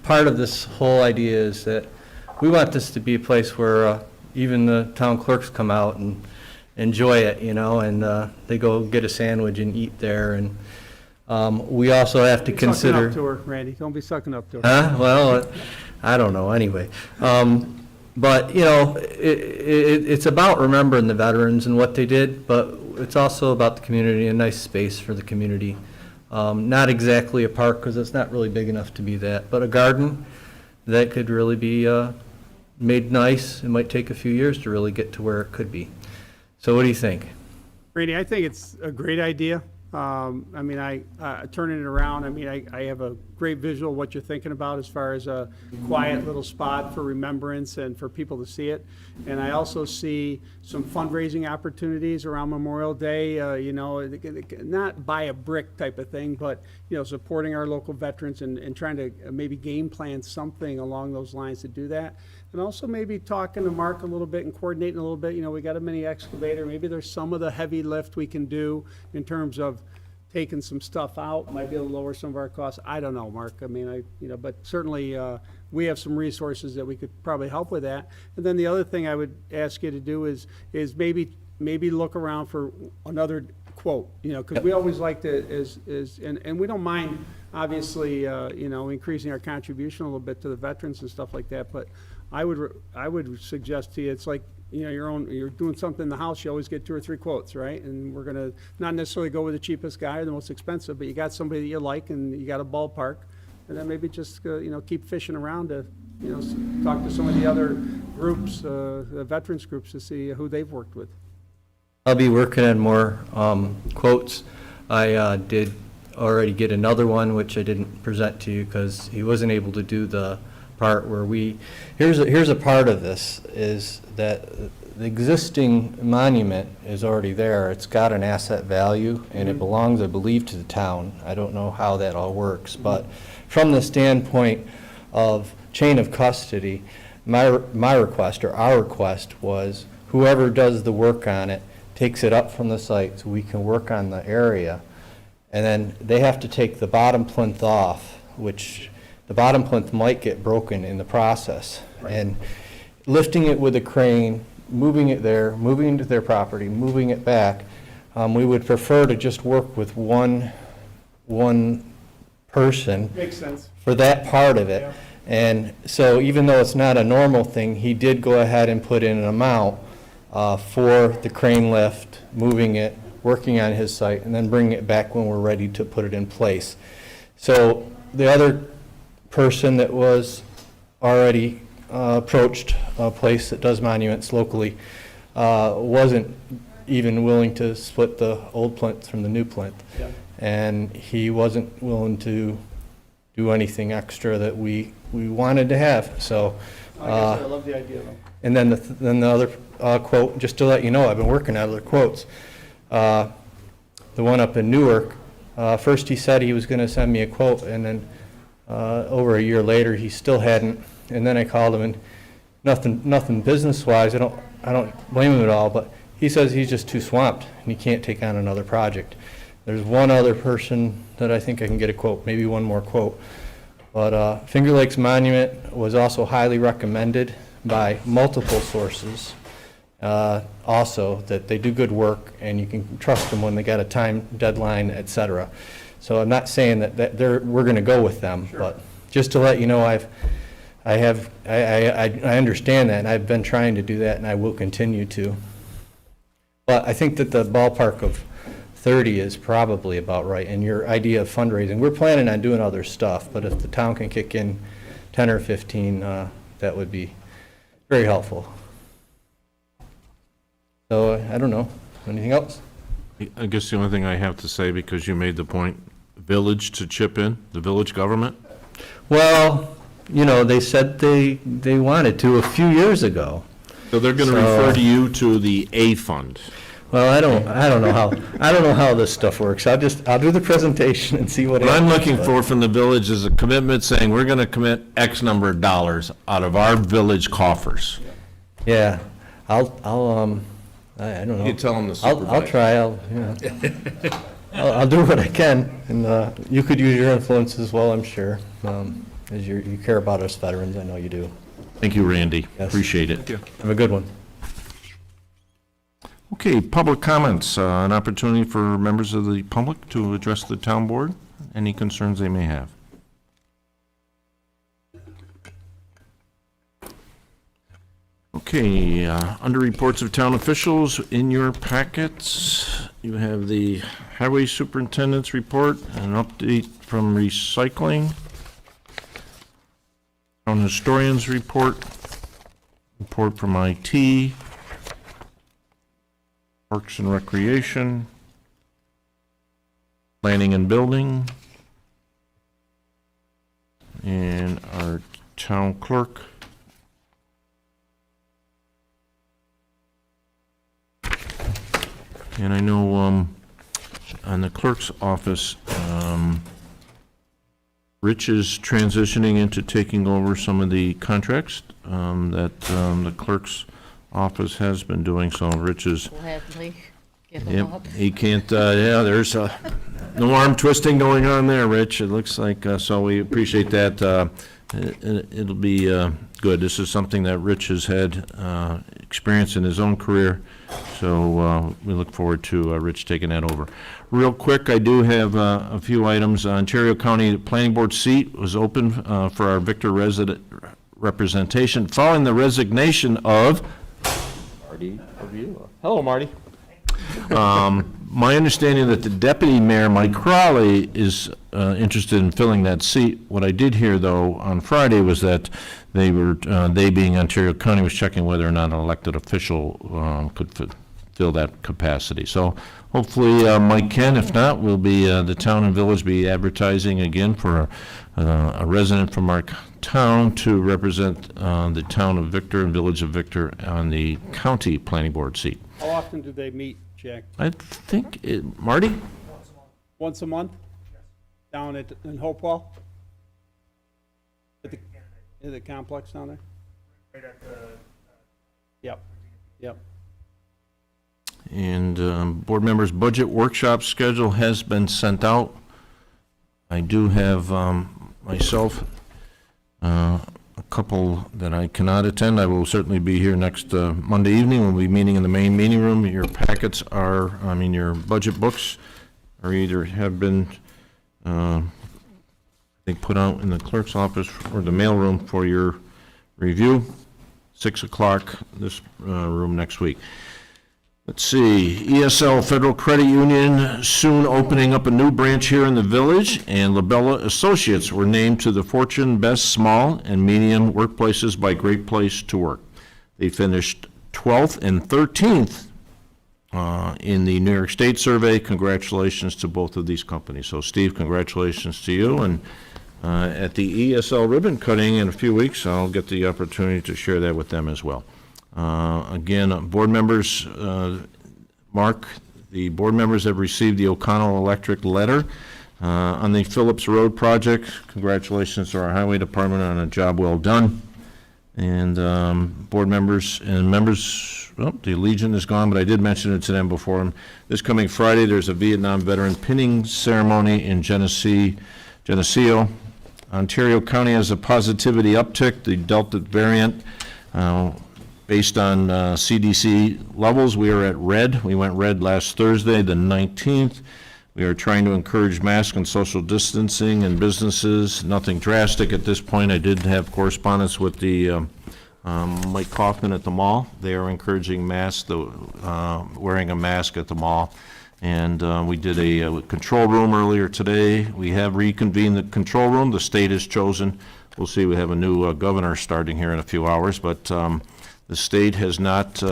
part of this whole idea is that we want this to be a place where even the town clerks come out and enjoy it, you know, and they go get a sandwich and eat there. And we also have to consider. Sucking up to her, Randy. Don't be sucking up to her. Huh? Well, I don't know. Anyway. But, you know, it's about remembering the veterans and what they did, but it's also about the community, a nice space for the community. Not exactly a park, because it's not really big enough to be that, but a garden that could really be made nice. It might take a few years to really get to where it could be. So what do you think? Randy, I think it's a great idea. I mean, turning it around, I mean, I have a great visual of what you're thinking about as far as a quiet little spot for remembrance and for people to see it. And I also see some fundraising opportunities around Memorial Day, you know, not buy a brick type of thing, but, you know, supporting our local veterans and trying to maybe game plan something along those lines to do that. And also maybe talking to Mark a little bit and coordinating a little bit. You know, we got a mini excavator. Maybe there's some of the heavy lift we can do in terms of taking some stuff out. Might be able to lower some of our costs. I don't know, Mark. I mean, you know, but certainly we have some resources that we could probably help with that. And then the other thing I would ask you to do is maybe look around for another quote. You know, because we always like to and we don't mind obviously you know, increasing our contribution a little bit to the veterans and stuff like that, but I would suggest to you, it's like, you know, you're doing something in the house, you always get 2 or 3 quotes, right? And we're gonna not necessarily go with the cheapest guy or the most expensive, but you got somebody that you like and you got a ballpark, and then maybe just, you know, keep fishing around to, you know, talk to some of the other groups, the veterans groups, to see who they've worked with. I'll be working on more quotes. I did already get another one, which I didn't present to you because he wasn't able to do the part where here's a part of this, is that the existing monument is already there. It's got an asset value, and it belongs, I believe, to the town. I don't know how that all works, but from the standpoint of chain of custody, my request, or our request, was whoever does the work on it takes it up from the site so we can work on the area, and then they have to take the bottom plinth off, which the bottom plinth might get broken in the process. Right. And lifting it with a crane, moving it there, moving into their property, moving it back, we would prefer to just work with one person. Makes sense. For that part of it. Yeah. And so even though it's not a normal thing, he did go ahead and put in an amount for the crane lift, moving it, working on his site, and then bringing it back when we're ready to put it in place. So the other person that was already approached a place that does monuments locally wasn't even willing to split the old plinth from the new plinth. Yeah. And he wasn't willing to do anything extra that we wanted to have, so. I love the idea, though. And then the other quote, just to let you know, I've been working on other quotes. The one up in Newark, first he said he was going to send me a quote, and then over a year later, he still hadn't. And then I called him, and nothing business-wise. I don't blame him at all, but he says he's just too swamped and he can't take on another project. There's one other person that I think I can get a quote, maybe one more quote. But Finger Lakes Monument was also highly recommended by multiple sources. Also, that they do good work and you can trust them when they got a time deadline, etc. So I'm not saying that we're going to go with them, but just to let you know, I understand that, and I've been trying to do that, and I will continue to. But I think that the ballpark of 30 is probably about right. And your idea of fundraising, we're planning on doing other stuff, but if the town can kick in 10 or 15, that would be very helpful. So I don't know. Anything else? I guess the only thing I have to say, because you made the point, village to chip in, the village government? Well, you know, they said they wanted to a few years ago. So they're going to refer to you to the A fund. Well, I don't know how this stuff works. I'll do the presentation and see what What I'm happens, looking but- for from the village is a commitment saying we're going to commit X number of dollars out of our village coffers. Yeah, I don't know. You tell them to I'll try, I'll do what I can, and you could use your influence as well, I'm sure, as you care about us veterans, I know you do. Thank you, Randy. Yes. Appreciate it. Have a good one. Okay, public comments, an opportunity for members of the public to address the town board, any concerns they may have. Okay, under reports of town officials, in your packets, you have the highway superintendent's report, an update from recycling, town historian's report from IT, Parks and Recreation, Planning and Building, and our town clerk. And I know on the clerk's office, Rich is transitioning into taking over some of the contracts that the clerk's office has been doing, so Rich is, Gladly give yep, them up. he can't, yeah, there's no arm twisting going on there, Rich, it looks like, so we appreciate that. It'll be good. This is something that Rich has had experience in his own career, so we look forward to Rich taking that over. Real quick, I do have a few items. Ontario County Planning Board seat was open for our Victor resident representation following the resignation of Marty Avila. Hello, Marty. My understanding that the deputy mayor, Mike Crowley, is interested in filling that seat. What I did hear, though, on Friday was that they being Ontario County, was checking whether or not an elected official could fill that capacity. So hopefully Mike can. If not, we'll be, the town and village be advertising again for a resident from our town to represent the town of Victor and village of Victor on the county planning board seat. How often do they meet, Jack? I think, Marty? Once a month? Down in Hopewell? In the complex down there? Right at the... Yep. And board members' budget workshop schedule has been sent out. I do have myself a couple that I cannot attend. I will certainly be here next Monday evening. We'll be meeting in the main meeting room. Your packets are, your budget books are either have been, I think, put out in the clerk's office or the mailroom for your review. 6 o'clock, this room next week. Let's see, ESL Federal Credit Union soon opening up a new branch here in the village, and Labella Associates were named to the Fortune Best Small and Medium Workplaces by Great Place to Work. They finished 12th and 13th in the New York State survey. Congratulations to both of these companies. So Steve, congratulations to you, and at the ESL ribbon cutting in a few weeks. I'll get the opportunity to share that with them as well. Again, board members, Mark, the board members have received the O'Connell Electric letter on the Phillips Road project. Congratulations to our highway department on a job well done. And board members and members, well, the Legion is gone, but I did mention it to them before. This coming Friday, there's a Vietnam veteran pinning ceremony in Geneseo. Ontario County has a positivity uptick, the Delta variant. Based on CDC levels, we are at red. We went red last Thursday, the 19th. We are trying to encourage mask and social distancing in businesses. Nothing drastic at this point. I did have correspondence with the Mike Kaufman at the mall. They are encouraging wearing a mask at the mall. And we did a control room earlier today. We have reconvened the control room. The state has chosen. We'll see. We have a new governor starting here in a few hours, but the state has not,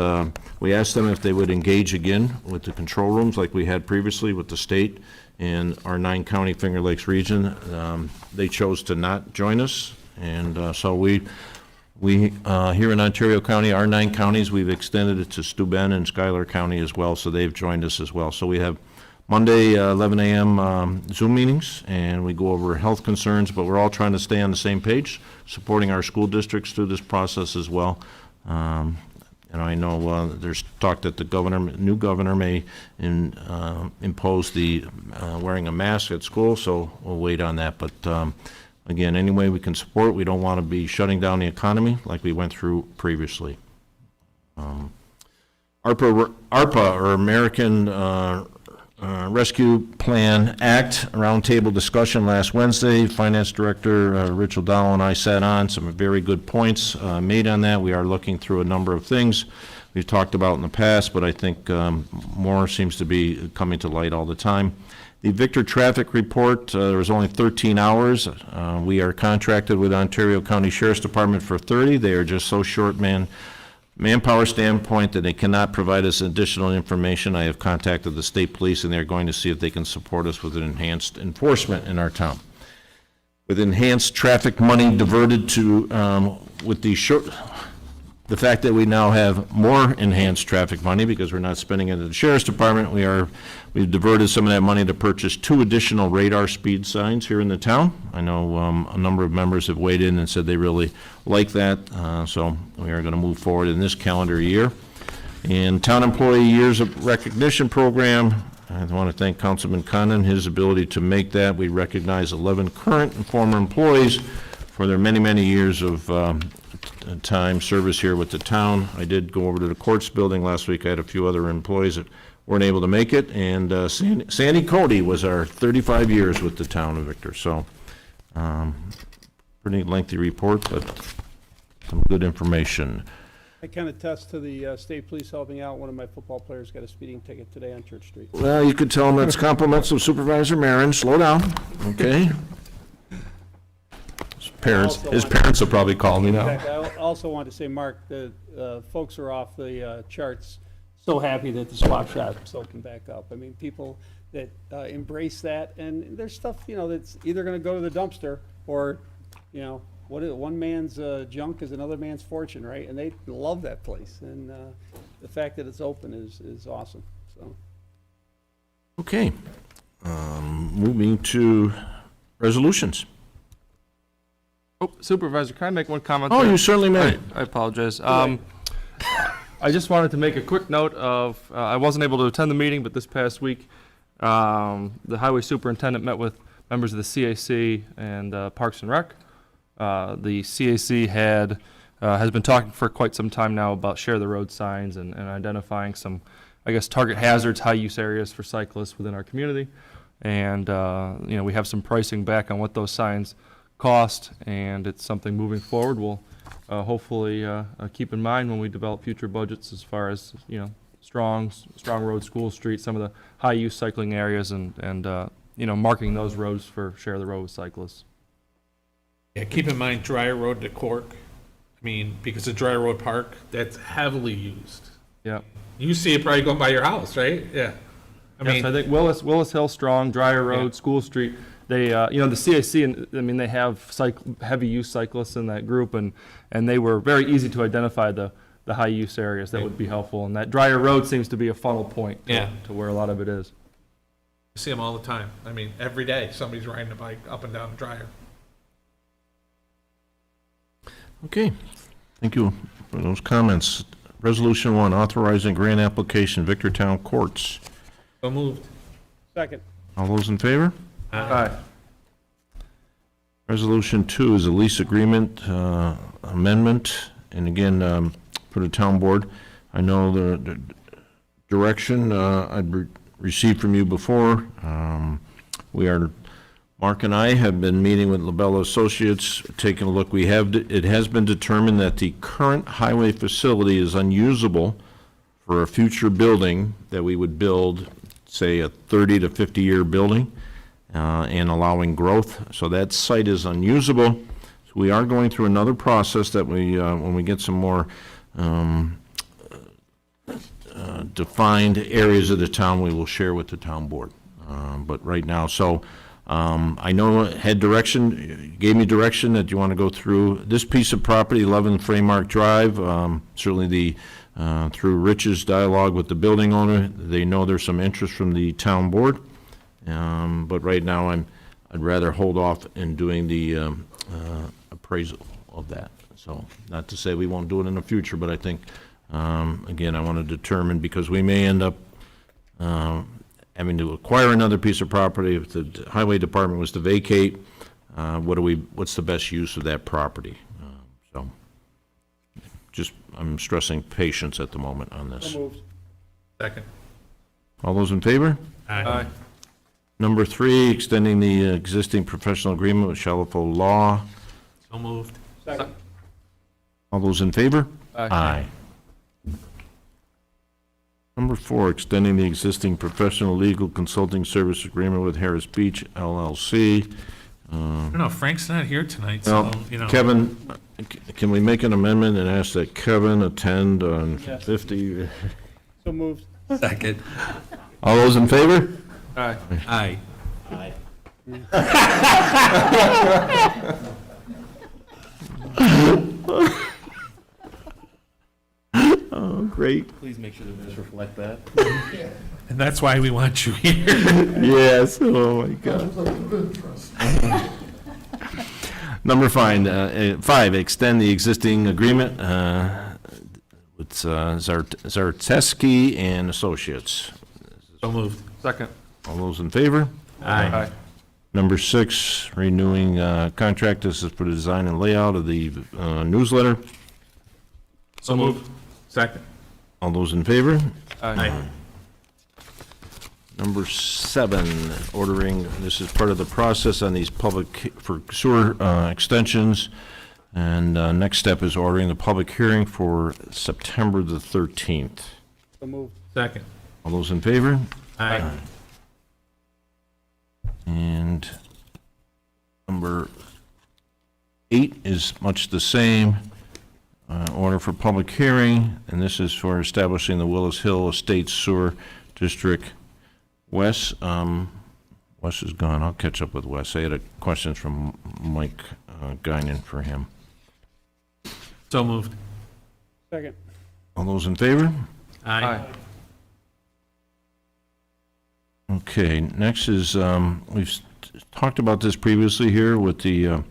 we asked them if they would engage again with the control rooms like we had previously with the state in our 9-county Finger Lakes region. They chose to not join us, and so we here in Ontario County, our 9 counties, we've extended it to Steuben and Schuyler County as well, so they've joined us as well. So we have Monday, 11 a.m. Zoom meetings, and we go over health concerns, but we're all trying to stay on the same page, supporting our school districts through this process as well. And I know there's talk that the new governor may impose the wearing a mask at school, so we'll wait on that. But again, any way we can support, we don't want to be shutting down the economy like we went through previously. ARPA, or American Rescue Plan Act roundtable discussion last Wednesday. Finance Director Rich O'Donnell and I sat on some very good points made on that. We are looking through a number of things we've talked about in the past, but I think more seems to be coming to light all the time. The Victor traffic report, there was only 13 hours. We are contracted with Ontario County Sheriff's Department for 30. They are just so short manpower standpoint that they cannot provide us additional information. I have contacted the state police, and they're going to see if they can support us with an enhanced enforcement in our town. With enhanced traffic money diverted to, with the fact that we now have more enhanced traffic money because we're not spending it at the Sheriff's Department, we've diverted some of that money to purchase 2 additional radar speed signs here in the town. I know a number of members have weighed in and said they really like that, so we are going to move forward in this calendar year. And Town Employee Years of Recognition Program, I want to thank Councilman Condon, his ability to make that. We recognize 11 current and former employees for their many, many years of time service here with the town. I did go over to the courts building last week. I had a few other employees that weren't able to make it, and Sandy Cody was our 35 years with the town of Victor. So pretty lengthy report, but some good information. I can attest to the state police helping out. One of my football players got a speeding ticket today on Church Street. Well, you could tell him that's compliments of Supervisor Marin. Slow down, okay? His parents will probably call me now. In fact, I also want to say, Mark, the folks are off the charts. So happy that the swap shop's open back up. I mean, people that embrace that, and there's stuff, that's either going to go to the dumpster or, one man's junk is another man's fortune, right? And they love that place, and the fact that it's open is awesome. So. Okay, moving to resolutions. Oh, Supervisor, can I make one comment? Oh, there? you certainly may. I apologize. I just wanted to make a quick note of, I wasn't able to attend the meeting, but this past week, the highway superintendent met with members of the CAC and Parks and Rec. The CAC has been talking for quite some time now about share the road signs and identifying some, target hazards, high use areas for cyclists within our community. And, we have some pricing back on what those signs cost, and it's something moving forward we'll hopefully keep in mind when we develop future budgets as far as strong road, School Street, some of the high use cycling areas, and marking those roads for share the road with cyclists. Yeah, keep in mind Dry Road to Cork. I mean, because of Dry Road Park, that's heavily used. Yeah. You see it probably going by your house, right? Yeah. I think Willis Hill, Strong, Dryer Road, School Street, they, the CAC, and I mean, they have heavy use cyclists in that group, and they were very easy to identify the high use areas that would be helpful. And that drier road seems to be a funnel point to where a lot of it is. I see them all the time. I mean, every day, somebody's riding a bike up and down the dryer. Okay, thank you for those comments. Resolution 1, authorizing grant application, Victortown Courts. So moved. Second. All those in favor? Aye. Resolution 2 is a lease agreement amendment, and again, for the town board. I know the direction I'd received from you before. Mark and I have been meeting with Labella Associates, taking a look. It has been determined that the current highway facility is unusable for a future building that we would build, say, a 30 to 50-year building, and allowing growth. So that site is unusable. So we are going through another process that when we get some more defined areas of the town, we will share with the town board. But right now, I know you gave me direction that you want to go through this piece of property, 11 Framark Drive. Certainly through Rich's dialogue with the building owner, they know there's some interest from the town board. But right now, I'd rather hold off in doing the appraisal of that. So not to say we won't do it in the future, but I think, again, I want to determine, because we may end up having to acquire another piece of property. If the highway department was to vacate, what's the best use of that property? I'm stressing patience at the moment on this. So moved. Second. All those in favor? Aye. Number 3, extending the existing professional agreement with Shalafo Law. So moved. Second. All those in favor? Aye. Number 4, extending the existing professional legal consulting service agreement with Harris Beach LLC. I don't know, Frank's not here tonight, Well, so, Kevin, can we make an amendment and ask that Kevin attend on 50? So moved. Second. All those in favor? Aye. Aye. Oh, great. Please make sure the minutes reflect that. And that's why we want you here. Yes, oh my God. Number 5, extend the existing agreement with Zarteski and Associates. So moved. Second. All those in favor? Aye. Number 6, renewing contract. This is for the design and layout of the newsletter. So moved. Second. All those in favor? Aye. Number 7, ordering, this is part of the process on these for sewer extensions. And next step is ordering the public hearing for September the 13th. So moved. Second. All those in favor? Aye. And number 8 is much the same. Order for public hearing, and this is for establishing the Willis Hill Estates Sewer District. Wes is gone. I'll catch up with Wes. I had a question from Mike Guinan for him. So moved. Second. All those in favor? Aye. Okay, next is, we've talked about this previously here with the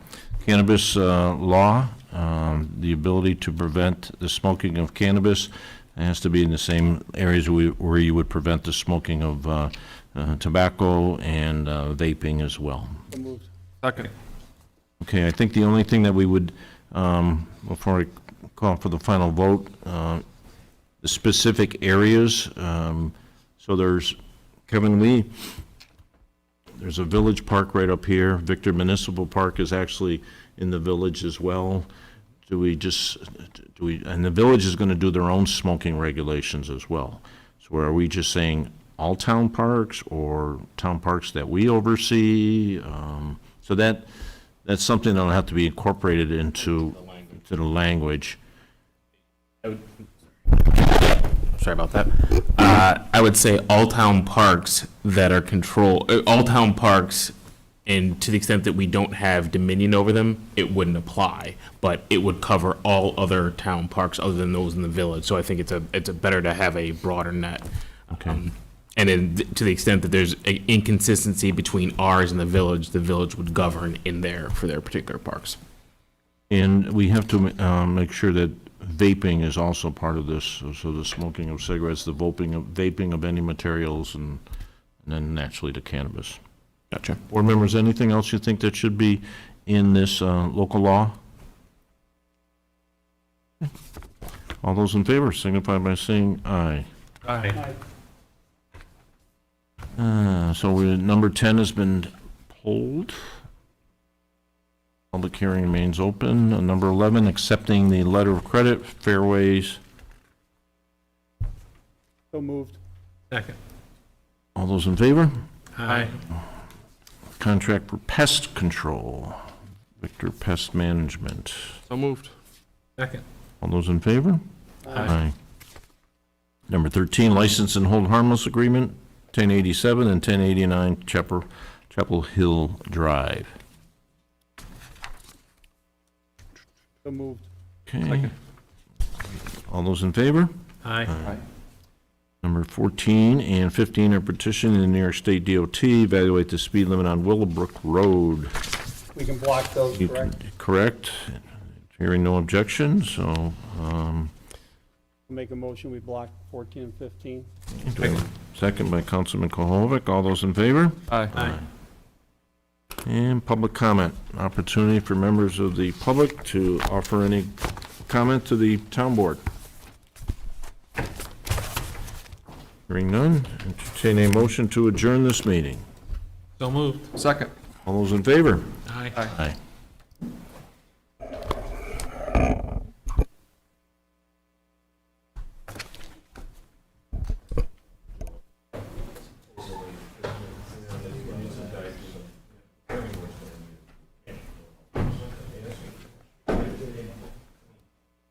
cannabis law, the ability to prevent the smoking of cannabis. It has to be in the same areas where you would prevent the smoking of tobacco and vaping as well. So moved. Second. Okay, I think the only thing that we would, before I call for the final vote, the specific areas, so there's, Kevin Lee, there's a village park right up here. Victor Municipal Park is actually in the village as well. And the village is going to do their own smoking regulations as well. So are we just saying all town parks or town parks that we oversee? So that's something that'll have to be incorporated into the language. Sorry about that. I would say all town parks that are all town parks And to the extent that we don't have dominion over them, it wouldn't apply, but it would cover all other town parks other than those in the village. So I think it's a better to have a broader net. Okay. And then to the extent that there's an inconsistency between ours and the village would govern in there for their particular parks. And we have to make sure that vaping is also part of this, so the smoking of cigarettes, the vaping of any materials, and then naturally the cannabis. Gotcha. Board members, anything else you think that should be in this local law? All those in favor signify by saying aye. Aye. So number 10 has been pulled. Public hearing remains open. Number 11, accepting the letter of credit, Fairways. So moved. Second. All those in favor? Aye. Contract for pest control, Victor Pest Management. So moved. Second. All those in favor? Aye. Number 13, license and hold harmless agreement, 1087 and 1089 Chapel Hill Drive. So moved. Okay. All those in favor? Aye. Number 14 and 15 are petitioning the New York State DOT, evaluate the speed limit on Willowbrook Road. We can block those, correct? Correct. Hearing no objection, so, Make a motion, we block 14 and 15. second by Councilman Kohovic. All those in favor? Aye. And public comment, opportunity for members of the public to offer any comment to the town board. Hearing none, entertain a motion to adjourn this meeting. So moved. Second. All those in favor? Aye. Aye.